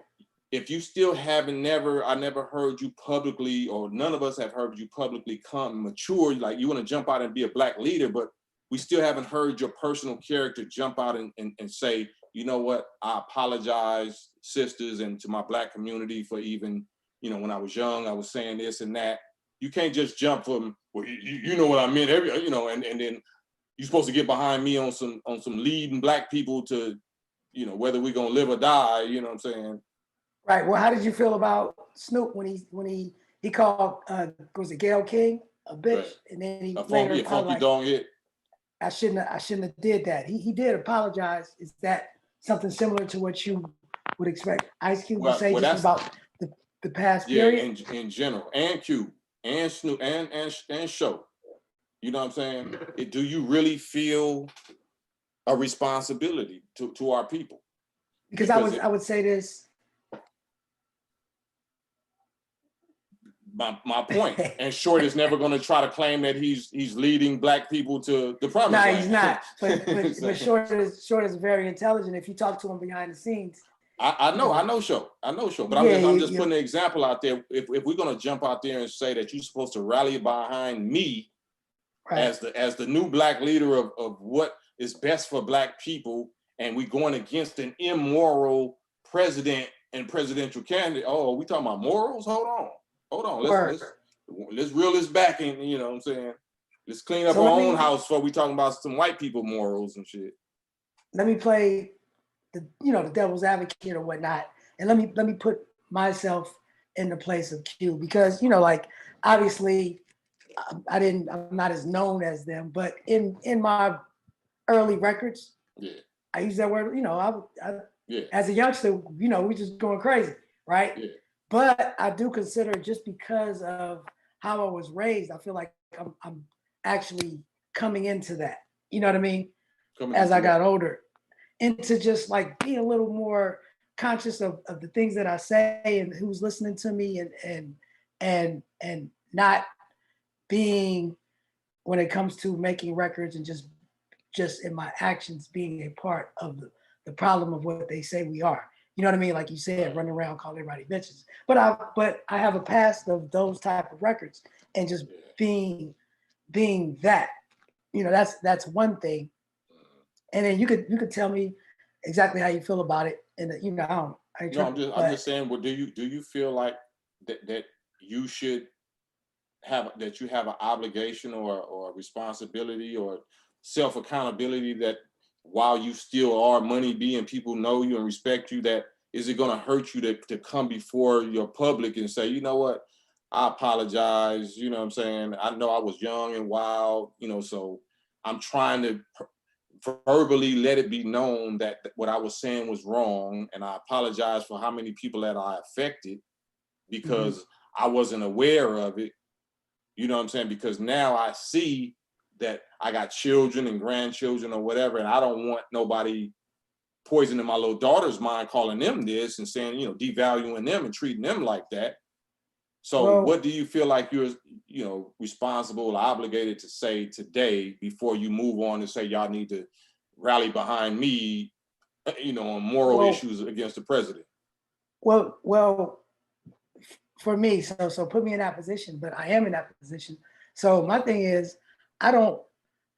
if you still I never heard you publicly, or none of us have heard you publicly come mature, like you want to jump out and be a Black leader, but we still haven't heard your personal character jump out and say, you know what, I apologize, sisters, and to my Black community for even, you know, when I was young, I was saying this and that. You can't just jump from, well, you know what I meant, you know, and then you're supposed to get behind me on some leading Black people to, you know, whether we're gonna live or die, you know what I'm saying? Right. Well, how did you feel about Snoop when he called was it Gayle King a bitch, Right. and then he Funky apologized. dong hit. I shouldn't have did that. He did apologize. Is that something similar to what you would expect Ice Cube to say just about the past period? Yeah, in general, and Cube and Snoop and Show. You know what I'm saying? Do you really feel a responsibility to our people? Because I would say this. My point. And Short is never going to try to claim that he's leading Black people to the promised land. No, he's not. But Short is very intelligent. If you talk to him behind the scenes. I know Show. But I'm just putting an example out there. If we're going to jump out there and say that you're supposed to rally behind me, right, as the new Black leader of what is best for Black people, and we're going against an immoral president and presidential candidate. Oh, we talking about morals? Hold on. Let's reel this back in, you know what I'm saying? Let's clean up our own house before we talking about some white people morals and shit. Let me play the devil's advocate or whatnot, and let me put myself in the place of Q, because, you know, like, obviously I'm not as known as them, but in my early records, I use that word, you know, as a youngster, you know, we just going crazy, right? Yeah. But I do consider, just because of how I was raised, I feel like I'm actually coming into that, you know what I mean? As I got older, into just like being a little more conscious of the things that I say and who's listening to me, and and not being, when it comes to making records and just in my actions being a part of the problem of what they say we are. You know what I mean? Like you said, running around calling everybody bitches. But I have a past of those type of records and just being that. You know, that's one thing. And then you could tell me exactly how you feel about it. And you know, I'm just saying. Well, do you feel like that you should have an obligation or responsibility or self accountability that while you still are Money B and people know you and respect you, that is it going to hurt you to come before your public and say, you know what, I apologize, you know what I'm saying, I know I was young and wild, you know, so I'm trying to verbally let it be known that what I was saying was wrong, and I apologize for how many people that I affected because I wasn't aware of it. You know what I'm saying? Because now I see that I got children and grandchildren or whatever, and I don't want nobody poisoning my little daughter's mind, calling them this and saying, you know, devaluing them and treating them like that. So what do you feel like you're, you know, responsible or obligated to say today before you move on and say y'all need to rally behind me, you know, on moral issues against the president? Well, for me, so put me in that position, but I am in that position. So my thing is, I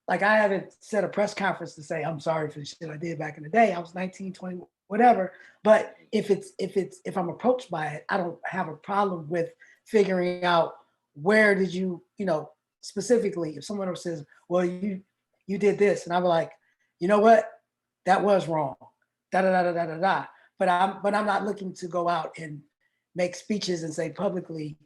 haven't set a press conference to say I'm sorry for the shit I did back in the day. I was 19, 20, whatever. But if I'm approached by it, I don't have a problem with figuring out where did you, you know, specifically if someone else says, well, you did this, and I'm like, you know what, that was wrong. Da da da da da da. But I'm not looking to go out and make speeches and say publicly,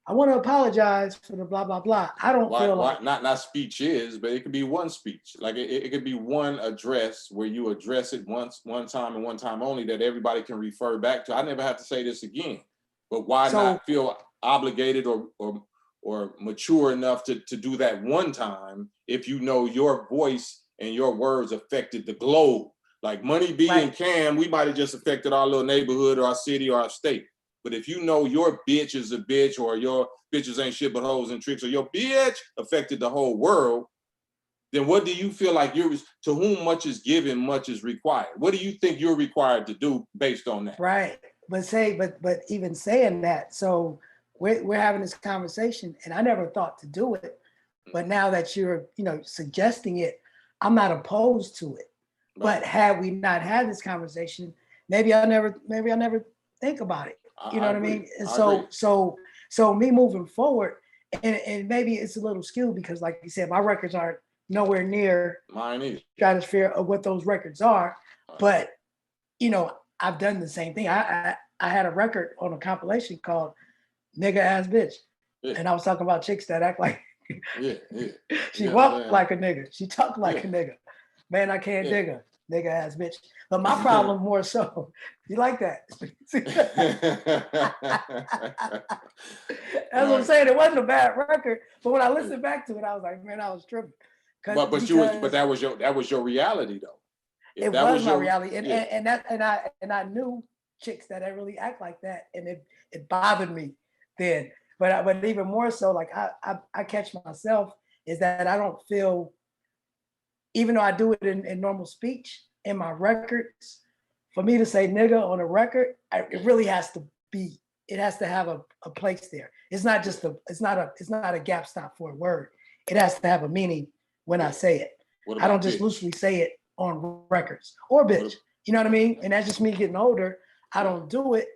I want to apologize for the blah, blah, blah. I don't feel like... Not speeches, but it could be one speech. Like it could be one address where you address it one time and one time only that everybody can refer back to. I never have to say this again. But why not feel obligated or mature enough to do that one time if you know your voice and your words affected the globe? Like Money B and Cam, we might have just affected our little neighborhood or our city or our state. But if you know your bitch is a bitch, or your bitches ain't shit but hoes and tricks, or your bitch affected the whole world, then what do you feel like to whom much is given, much is required? What do you think you're required to do based on that? Right. But even saying that, so we're having this conversation, and I never thought to do it. But now that you're, you know, suggesting it, I'm not opposed to it. Right. But had we not had this conversation, maybe I'll never think about it. You know what I mean? And so me moving forward, and maybe it's a little skewed because, like you said, my records aren't nowhere near mine either stratosphere of what those records are. But you know, I've done the same thing. I had a record on a compilation called "Nigga Ass Bitch," and I was talking about chicks that act like she walked like a nigga, she talked like a nigga. Man, I can't dig her. Nigga ass bitch. But my problem more so, you like that? That's what I'm saying. It wasn't a bad record, but when I listened back to it, I was like, man, I was tripping. But that was your reality though. It was my reality, and I knew chicks that really act like that, and it bothered me then. But even more so, like I catch myself is that I don't feel, even though I do it in normal speech in my records, for me to say nigga on a record, it really has to be, it has to have a place there. It's not just it's not a gap stop for a word. It has to have a meaning when I say it. I don't just loosely say it on records, or bitch. You know what I mean? And that's just me getting older. I don't do it,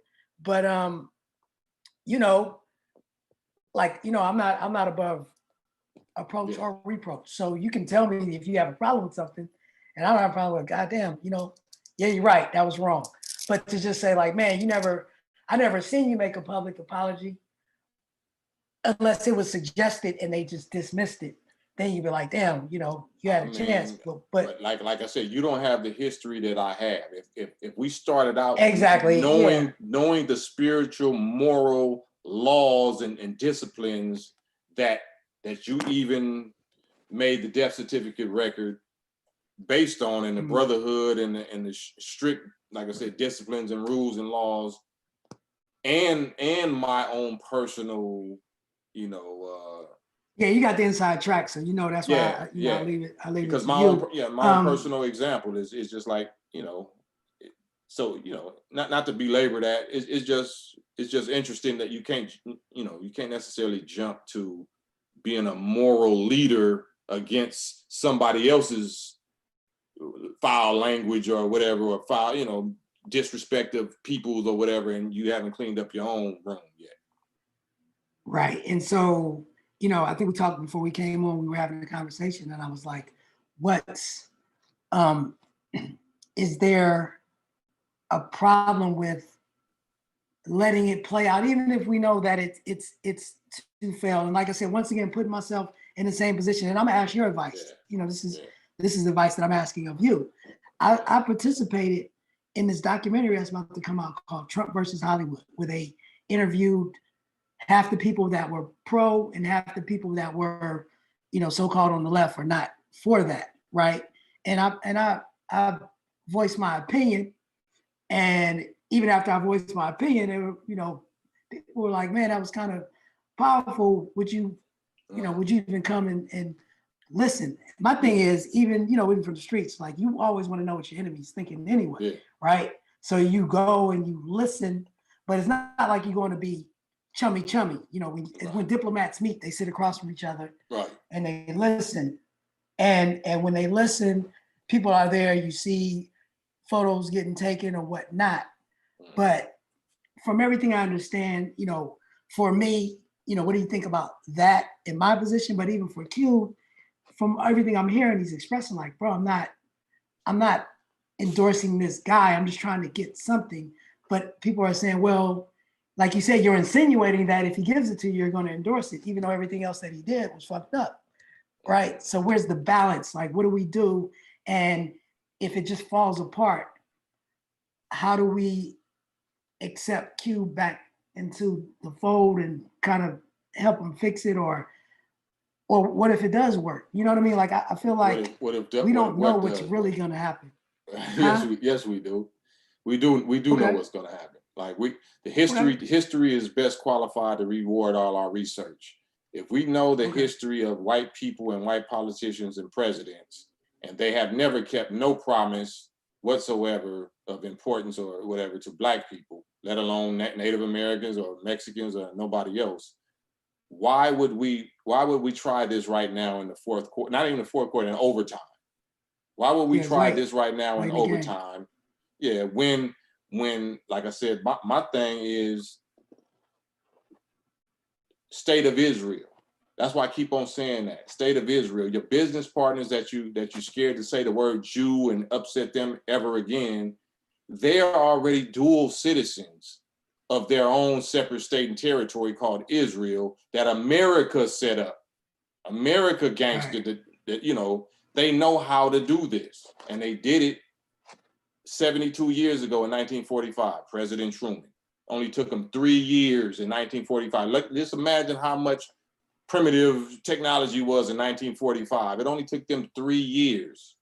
but you know, like, you know, I'm not above approach or reproach. So you can tell me if you have a problem with something, and I don't have a problem with, goddamn, you know, yeah, you're right, that was wrong. But to just say like, man, I never seen you make a public apology unless it was suggested and they just dismissed it. Then you'd be like, damn, you know, you had a chance. But like I said, you don't have the history that I have. If we started out exactly knowing the spiritual, moral laws and disciplines that you even made the death certificate record based on, in the brotherhood and the strict, like I said, disciplines and rules and laws, and my own personal, you know, Yeah, you got the inside track, so you know that's why yeah, I leave it. I leave it because to you. my own personal example is just like, so not to belabor that, it's just interesting that you can't necessarily jump to being a moral leader against somebody else's foul language or whatever, or foul, disrespect of people's or whatever, and you haven't cleaned up your own room yet. Right. And so, I think we talked before we came on, we were having a conversation and I was like, what's, um, is there a problem with letting it play out, even if we know that it's to fail? And like I said, once again, putting myself in the same position, and I'm gonna ask your advice. This is advice that I'm asking of you. I participated in this documentary that's about to come out called Trump versus Hollywood, where they interviewed half the people that were pro and half the people that were, so-called on the left or not for that, right? And I voiced my opinion, and even after I voiced my opinion, they were, people were like, "Man, that was kind of powerful. Would you even come and listen?" My thing is, even from the streets, like, you always want to know what your enemy's thinking anyway, right? So you go and you listen, but it's not like you're going to be chummy. When diplomats meet, they sit across from each other, right, and they listen. And when they listen, people are there. You see photos getting taken or whatnot. But from everything I understand, for me, what do you think about that in my position? But even for Q, from everything I'm hearing, he's expressing like, bro, I'm not endorsing this guy. I'm just trying to get something. But people are saying, well, like you said, you're insinuating that if he gives it to you, you're going to endorse it, even though everything else that he did was fucked up, right? So where's the balance? Like, what do we do? And if it just falls apart, how do we accept Q back into the fold and kind of help him fix it? Or what if it does work? You know what I mean? Like, I feel like we don't know what's really going to happen. Yes, we do. We do know what's going to happen. Like, the history is best qualified to reward all our research. If we know the history of white people and white politicians and presidents, and they have never kept no promise whatsoever of importance or whatever to black people, let alone Native Americans or Mexicans or nobody else, why would we try this right now in the fourth quarter? Not even the fourth quarter, in overtime. Why would we try this right now in overtime? Yeah, when like I said, my thing is state of Israel. That's why I keep on saying that. State of Israel. Your business partners that you're scared to say the word Jew and upset them ever again, they are already dual citizens of their own separate state and territory called Israel that America set up. America gangstered that they know how to do this. And they did it 72 years ago in 1945, President Truman. Only took them 3 years in 1945. Let's imagine how much primitive technology was in 1945. It only took them 3 years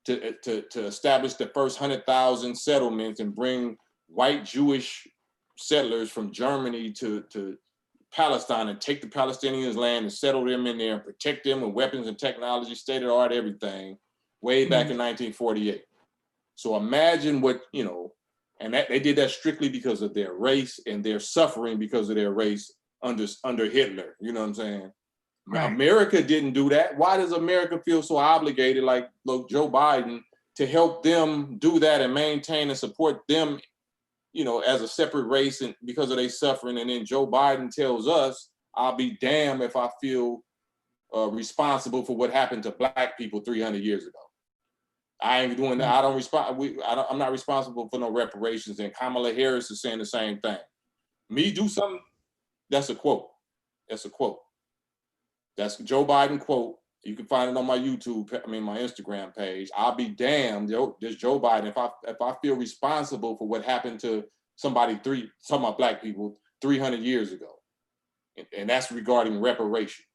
to establish the first 100,000 settlements and bring white Jewish settlers from Germany to Palestine and take the Palestinians' land and settle them in there and protect them with weapons and technology, state-of-the-art everything, way back in 1948. So imagine what, and that they did that strictly because of their race and their suffering because of their race under Hitler. You know what I'm saying? Right. America didn't do that. Why does America feel so obligated, like Joe Biden, to help them do that and maintain and support them, as a separate race and because of their suffering? And then Joe Biden tells us, I'll be damned if I feel responsible for what happened to black people 300 years ago. I ain't doing that. I don't respond. I'm not responsible for no reparations. And Kamala Harris is saying the same thing. Me do something. That's a quote. That's a quote. That's a Joe Biden quote. You can find it on my my Instagram page. I'll be damned, this Joe Biden, if I feel responsible for what happened to somebody talking about black people 300 years ago. And that's regarding reparations.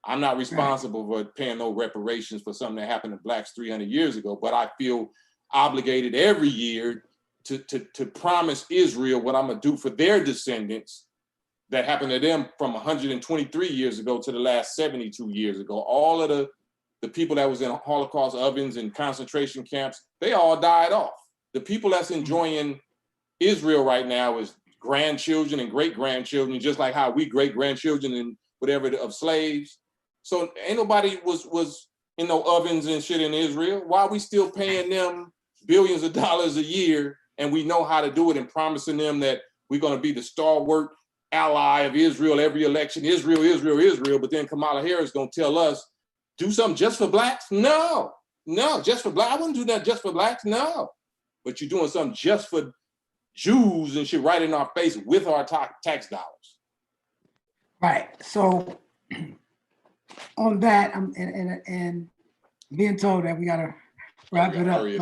I'm not responsible for paying no reparations for something that happened to blacks 300 years ago, but I feel obligated every year to promise Israel what I'm gonna do for their descendants that happened to them from 123 years ago to the last 72 years ago. All of the people that was in Holocaust ovens and concentration camps, they all died off. The people that's enjoying Israel right now is grandchildren and great-grandchildren, just like how we great-grandchildren and whatever of slaves. So ain't nobody was in no ovens and shit in Israel. Why are we still paying them billions of dollars a year, and we know how to do it, and promising them that we're going to be the stalwart ally of Israel every election, Israel, Israel, Israel, but then Kamala Harris going to tell us, do something just for blacks? No, just for blacks. I wouldn't do that just for blacks, no. But you're doing something just for Jews and shit right in our face with our tax dollars. Right. So on that, and being told that we gotta wrap it up, but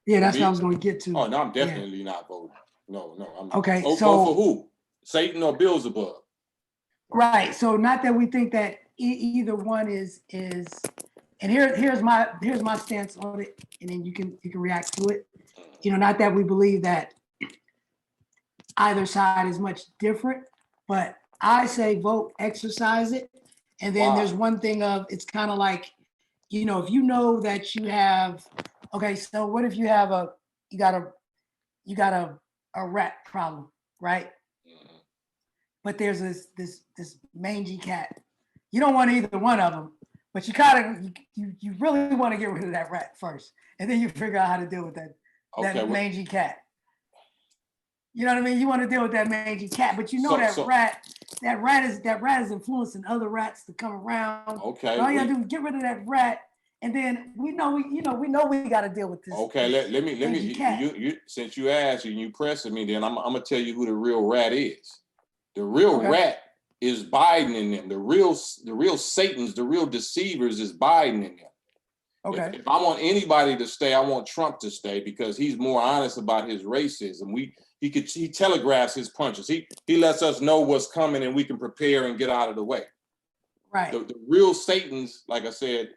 yeah, that's what I was going to get to. Oh no, I'm definitely not voting. No, I'm okay. Vote for who? Satan or Beelzebub? Right. So not that we think that either one is, and here's my stance on it, and then you can react to it. Not that we believe that either side is much different, but I say vote, exercise it. And then there's one thing of, it's kind of like, if you know that you have, okay, so what if you have you got a rat problem, right? But there's this mangy cat. You don't want either one of them, but you really want to get rid of that rat first, and then you figure out how to deal with that mangy cat. You know what I mean? You want to deal with that mangy cat, but that rat is influencing other rats to come around. Okay. All you gotta do is get rid of that rat, and then we know we got to deal with this. Okay, let me you since you asked and you pressing me, then I'm gonna tell you who the real rat is. The real rat is Biden in them. The real Satans, the real deceivers is Biden in them. Okay. If I want anybody to stay, I want Trump to stay because he's more honest about his racism. He telegraphs his punches. He lets us know what's coming and we can prepare and get out of the way. Right. The real Satans, like I said,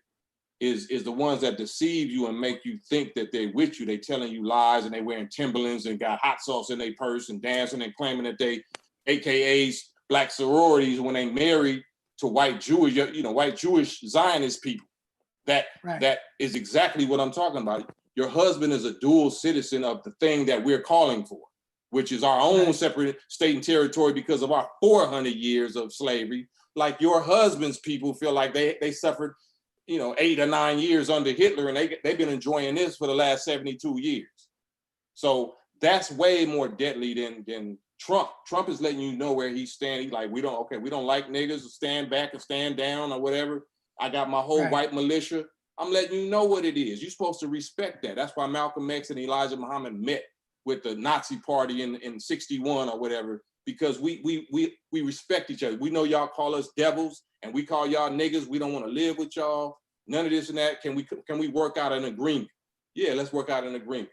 is the ones that deceive you and make you think that they're with you. They telling you lies and they wearing Timberlands and got hot sauce in their purse and dancing and claiming that they AKAs black sororities when they married to white Jewish Zionist people. That is exactly what I'm talking about. Your husband is a dual citizen of the thing that we're calling for, which is our own separate state and territory because of our 400 years of slavery. Like your husband's people feel like they suffered, 8 or 9 years under Hitler, and they've been enjoying this for the last 72 years. So that's way more deadly than Trump. Trump is letting you know where he's standing. Like we don't like niggas, stand back and stand down or whatever. I got my whole white militia. I'm letting you know what it is. You're supposed to respect that. That's why Malcolm X and Elijah Muhammad met with the Nazi party in 61 or whatever, because we respect each other. We know y'all call us devils and we call y'all niggas. We don't want to live with y'all. None of this and that. Can we work out an agreement? Yeah, let's work out an agreement.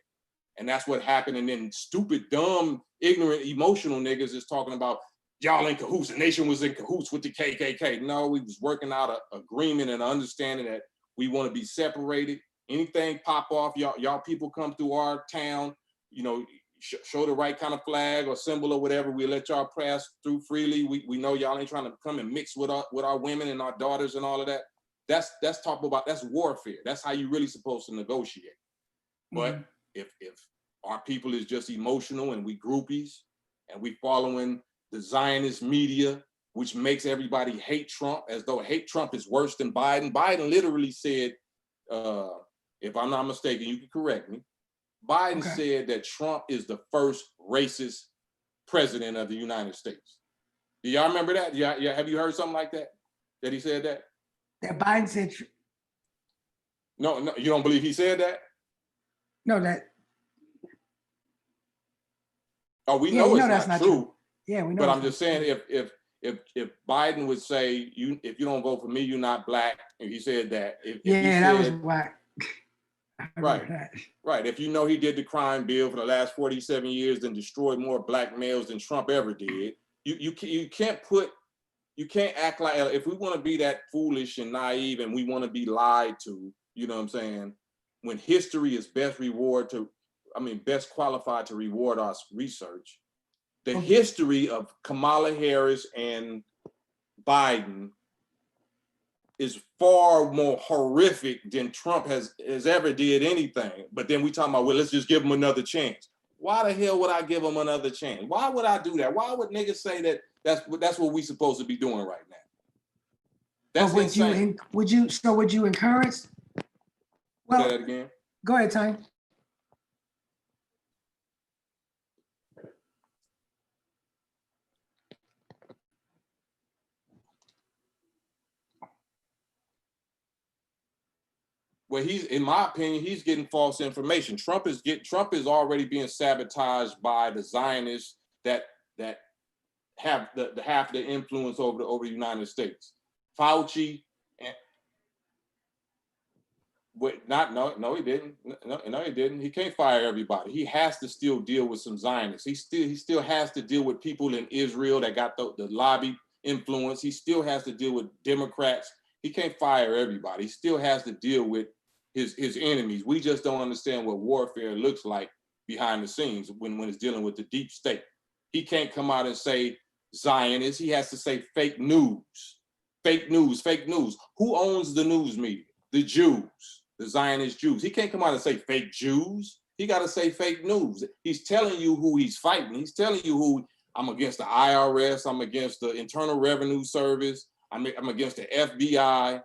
And that's what happened. And then stupid, dumb, ignorant, emotional niggas is talking about y'all in cahoots. The nation was in cahoots with the KKK. No, we was working out an agreement and an understanding that we want to be separated. Anything pop off, y'all people come through our town, show the right kind of flag or symbol or whatever. We let y'all pass through freely. We know y'all ain't trying to come and mix with our women and our daughters and all of that. That's warfare. That's how you really supposed to negotiate. But if our people is just emotional and we groupies and we following the Zionist media, which makes everybody hate Trump as though hate Trump is worse than Biden. Biden literally said, if I'm not mistaken, you can correct me. Biden said that Trump is the first racist president of the United States. Do y'all remember that? Yeah, have you heard something like that? That he said that? That Biden said. No, you don't believe he said that? No, that. Oh, we know it's not true. Yeah, we know. But I'm just saying, if Biden would say, if you don't vote for me, you're not black, and he said that. That was whack. Right. If he did the crime bill for the last 47 years and destroyed more black males than Trump ever did, you can't act like, if we want to be that foolish and naive and we want to be lied to, you know what I'm saying? when history is best best qualified to reward our research, the history of Kamala Harris and Biden is far more horrific than Trump has ever did anything. But then we talking about, well, let's just give him another chance. Why the hell would I give him another chance? Why would I do that? Why would niggas say that that's what we supposed to be doing right now? That's insane. Would you encourage? Well, say that again. Go ahead, Tony. Well, in my opinion, he's getting false information. Trump is already being sabotaged by the Zionists that have the influence over the United States. Fauci, and no, he didn't. No, he didn't. He can't fire everybody. He has to still deal with some Zionists. He still has to deal with people in Israel that got the lobby influence. He still has to deal with Democrats. He can't fire everybody. He still has to deal with his enemies. We just don't understand what warfare looks like behind the scenes when it's dealing with the deep state. He can't come out and say Zionists. He has to say fake news. Fake news, fake news. Who owns the news media? The Jews, the Zionist Jews. He can't come out and say fake Jews. He got to say fake news. He's telling you who he's fighting. He's telling you who I'm against the IRS. I'm against the Internal Revenue Service. I'm against the FBI.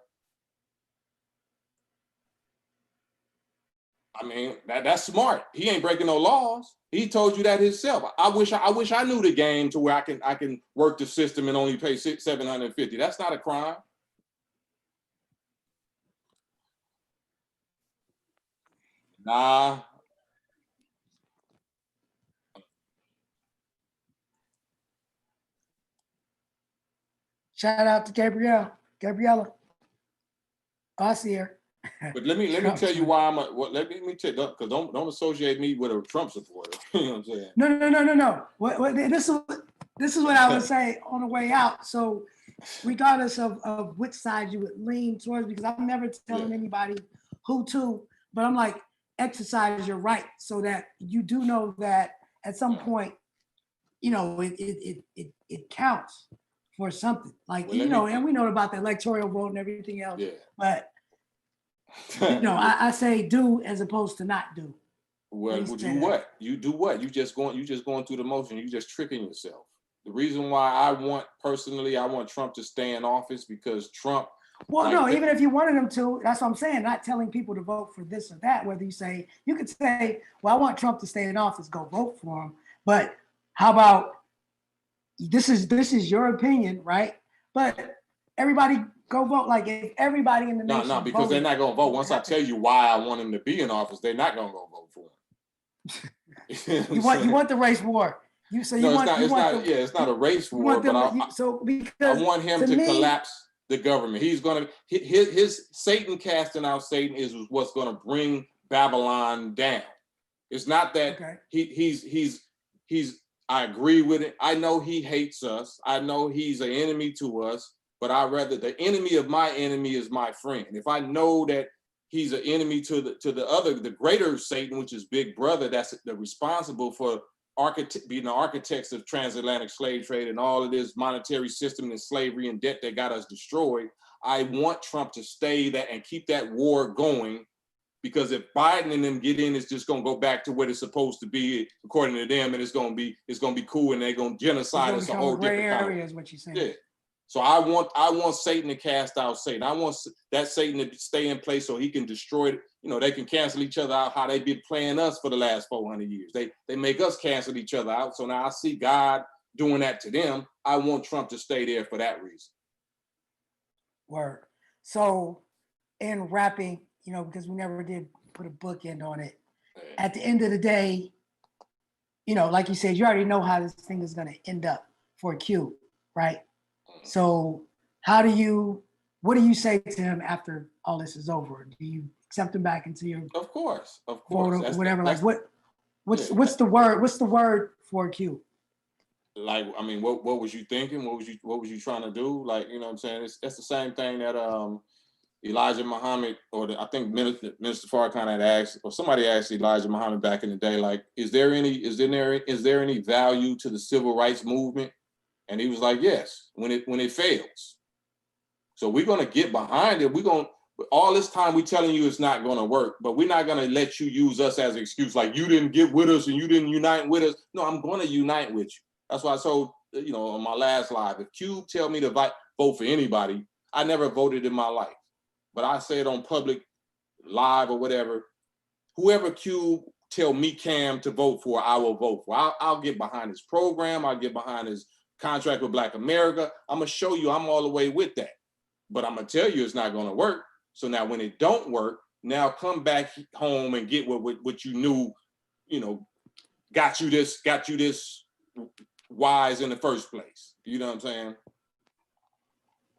I mean, that's smart. He ain't breaking no laws. He told you that himself. I wish I knew the game to where I can work the system and only pay $750. That's not a crime. Nah. Shout out to Gabriella. I see her. But let me tell you why let me tell you, because don't associate me with a Trump supporter. You know what I'm saying? No. This is what I would say on the way out. So regardless of which side you would lean towards, because I'm never telling anybody who to, but I'm like, exercise your right so that you do know that at some point, you know, it counts for something. Like, well, and we know about the electoral vote and everything else. Yeah. But I say do as opposed to not do. Well, you do what? You just going through the motion. You just tricking yourself. The reason why I want Trump to stay in office because Trump. Well, no, even if you wanted him to, that's what I'm saying. Not telling people to vote for this or that. Whether you could say, well, I want Trump to stay in office, go vote for him. But how about this is your opinion, right? But everybody go vote. Like if everybody in the nation. No, because they're not gonna vote. Once I tell you why I want him to be in office, they're not gonna go vote for him. you want the race war. It's not a race war, but I want him to collapse the government. He's gonna his Satan casting out Satan is what's gonna bring Babylon down. It's not that he's I agree with it. I know he hates us. I know he's an enemy to us, but the enemy of my enemy is my friend. If I know that he's an enemy to the greater Satan, which is Big Brother, that's responsible for being the architects of transatlantic slave trade and all of this monetary system and slavery and debt that got us destroyed. I want Trump to stay that and keep that war going, because if Biden and them get in, it's just gonna go back to what it's supposed to be according to them, and it's gonna be cool, and they're gonna genocide us a whole different area is what you're saying. Yeah. So I want Satan to cast out Satan. I want that Satan to stay in place so he can destroy it. They can cancel each other out, how they've been playing us for the last 400 years. They make us cancel each other out. So now I see God doing that to them. I want Trump to stay there for that reason. Word. So in wrapping, because we never did put a bookend on it. At the end of the day, like you said, you already know how this thing is going to end up for Q, right? So what do you say to him after all this is over? Do you accept him back into your Of course. Whatever. What's the word? What's the word for Q? Like, I mean, what was you thinking? What was you trying to do? Like, you know what I'm saying? That's the same thing that Elijah Muhammad, I think Minister Farrakhan had asked, or somebody asked Elijah Muhammad back in the day, like, is there any value to the civil rights movement? And he was like, yes, when it fails. So we're gonna get behind it. All this time we're telling you it's not gonna work, but we're not gonna let you use us as an excuse, like you didn't get with us and you didn't unite with us. No, I'm gonna unite with you. That's why I told, on my last live, if Cube tell me to vote for anybody, I never voted in my life. But I say it on public, live or whatever. Whoever Cube tell me, Cam, to vote for, I will vote for. I'll get behind his program. I'll get behind his contract with Black America. I'm gonna show you I'm all the way with that. But I'm gonna tell you it's not gonna work. So now when it don't work, now come back home and get what you knew, got you this wise in the first place. You know what I'm saying?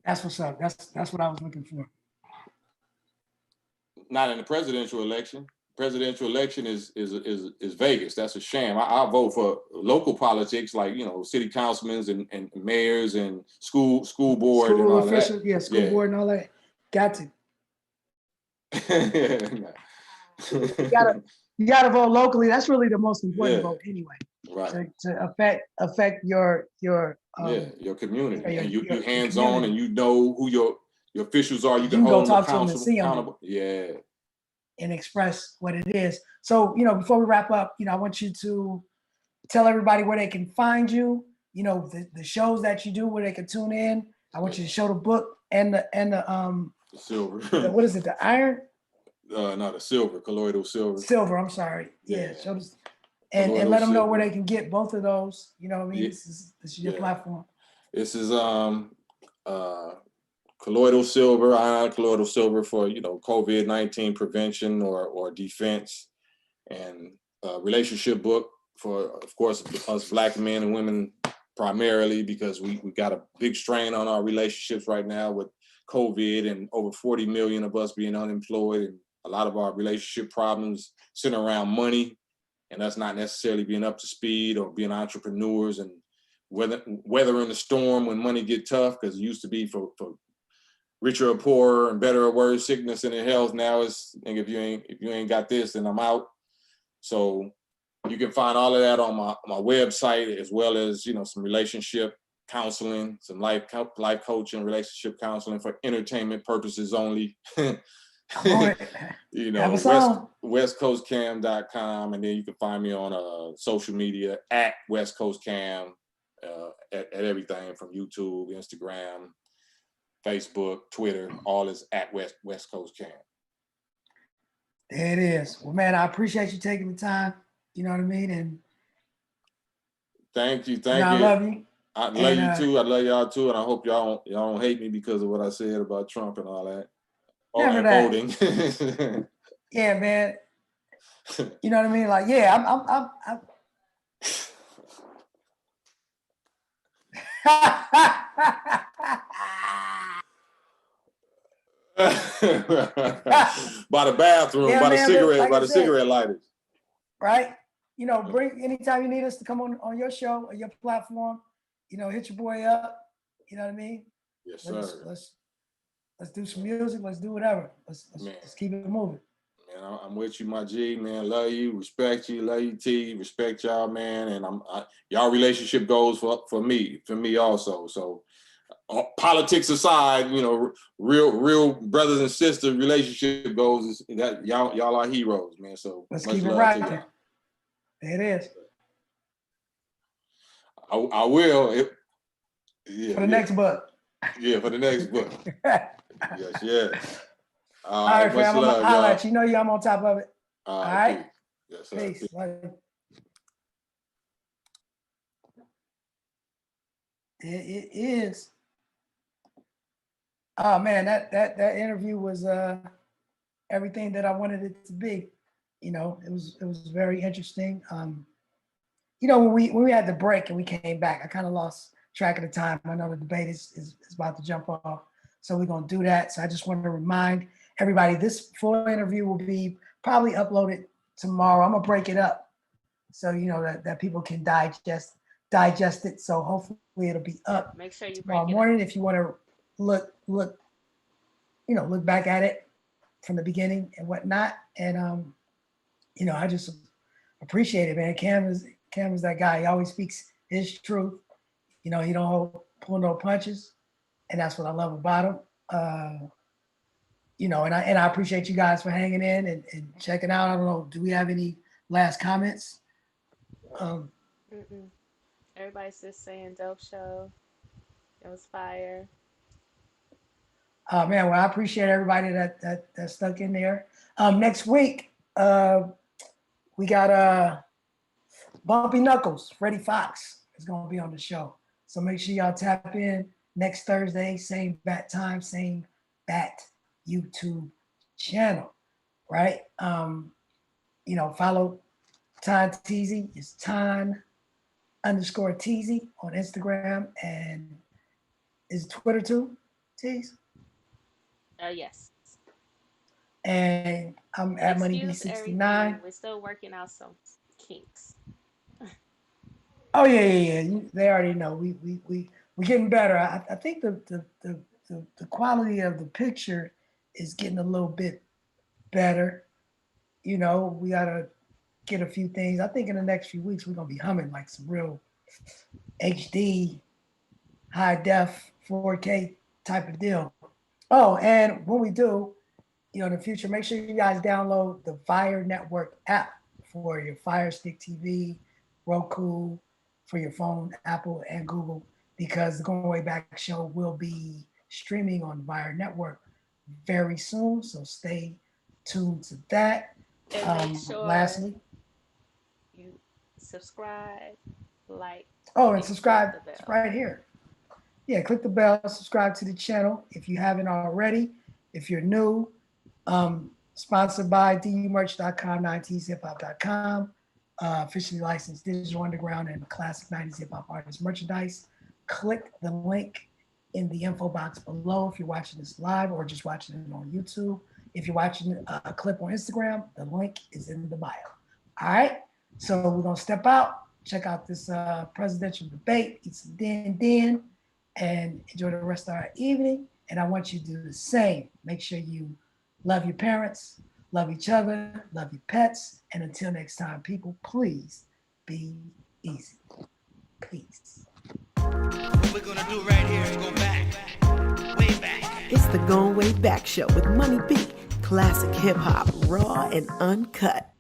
That's what's up. That's what I was looking for. Not in the presidential election. Presidential election is Vegas. That's a sham. I'll vote for local politics, like city councilmen and mayors and school board and all officials, that. Yeah, school board and all that. Got to. you gotta vote locally. That's really the most important vote anyway. Right. To affect your community. And you hands community. on and you know who your officials are. You can go hold them talk to them and see them. Yeah. And express what it is. So, before we wrap up, I want you to tell everybody where they can find you, the shows that you do, where they can tune in. I want you to show the book and the silver. What is it? The iron? No, the silver, colloidal silver. Silver, I'm sorry. Yeah. Show this, and let them know where they can get both of those. You know what I mean? Yeah. This is your platform. This is colloidal silver, ion colloidal silver for COVID-19 prevention or defense, and relationship book for, of course, us Black men and women primarily, because we got a big strain on our relationships right now with COVID and over 40 million of us being unemployed, and a lot of our relationship problems center around money, and that's not necessarily being up to speed or being entrepreneurs and weathering the storm when money get tough, because it used to be for richer or poorer and better or worse, sickness and health. Now it's, if you ain't got this, then I'm out. So you can find all of that on my website, as well as some relationship counseling, some life coaching, relationship counseling for entertainment purposes only. westcoastcam.com, and then you can find me on social media at West Coast Cam, at everything from YouTube, Instagram, Facebook, Twitter, all is at West Coast Cam. There it is. Well, man, I appreciate you taking the time. You know what I mean? And thank you. I love you. I love you too. I love y'all too, and I hope y'all don't hate me because of what I said about Trump and all that. Never that. Voting. Yeah, man. You know what I mean? Like, yeah, I'm by the bathroom, by the cigarette lighters. Right? Bring anytime you need us to come on your show or your platform, hit your boy up. You know what I mean? Yes, sir. Let's do some music. Let's do whatever. Let's keep it moving. Man, I'm with you, my G, man. Love you, respect you, love you, T, respect y'all, man. And y'all relationship goals for me also. So politics aside, real brothers and sisters relationship goals is that y'all are heroes, man. So let's keep it right. There it is. I will. For the next book. Yeah, for the next book. Yes. All right, fam. I'm gonna holler at you. I'm on top of it. All right. Yes, sir. Peace. It is. Oh man, that interview was everything that I wanted it to be. It was very interesting. When we had the break and we came back, I kind of lost track of the time. I know the debate is about to jump off, so we're gonna do that. So I just wanted to remind everybody, this full interview will be probably uploaded tomorrow. I'm gonna break it up so that people can digest it. So hopefully it'll be up Make sure you tomorrow morning. If you want to look look back at it from the beginning and whatnot. And, I just appreciate it, man. Cam is that guy. He always speaks his truth. He don't pull no punches. And that's what I love about him. And I appreciate you guys for hanging in and checking out. I don't know, do we have any last comments? Everybody's just saying dope show. It was fire. Man, well, I appreciate everybody that stuck in there. Next week, we got Bumpy Knuckles, Freddie Fox is gonna be on the show. So make sure y'all tap in next Thursday, same bat time, same bat YouTube channel, right? Follow Ton Teasy. It's Ton_Teasy on Instagram, and is Twitter too, Tease? Yes. And I'm at Excuse MoneyB69. everything. We're still working out some kinks. Oh yeah. They already know. We're getting better. I think the quality of the picture is getting a little bit better. We gotta get a few things. I think in the next few weeks we're gonna be humming like some real HD, high def, 4K type of deal. Oh, and when we do, in the future, make sure you guys download the Fire Network app for your Fire Stick TV, Roku, for your phone, Apple and Google, because the Going Way Back show will be streaming on Fire Network very soon. So stay tuned to that. And make sure lastly, you subscribe, like. and subscribe. It's right here. Yeah, click the bell, subscribe to the channel if you haven't already. If you're new, sponsored by dumerch.com, 90shiphop.com, officially licensed digital underground and classic 90s hip hop artist merchandise. Click the link in the info box below if you're watching this live or just watching it on YouTube. If you're watching a clip on Instagram, the link is in the bio. All right, so we're gonna step out, check out this presidential debate, eat some din, and enjoy the rest of our evening. And I want you to do the same. Make sure you love your parents, love each other, love your pets. And until next time, people, please be easy. Peace. What we're gonna do right here is go back, way back. It's the Going Way Back show with Money B. Classic hip hop, raw and uncut.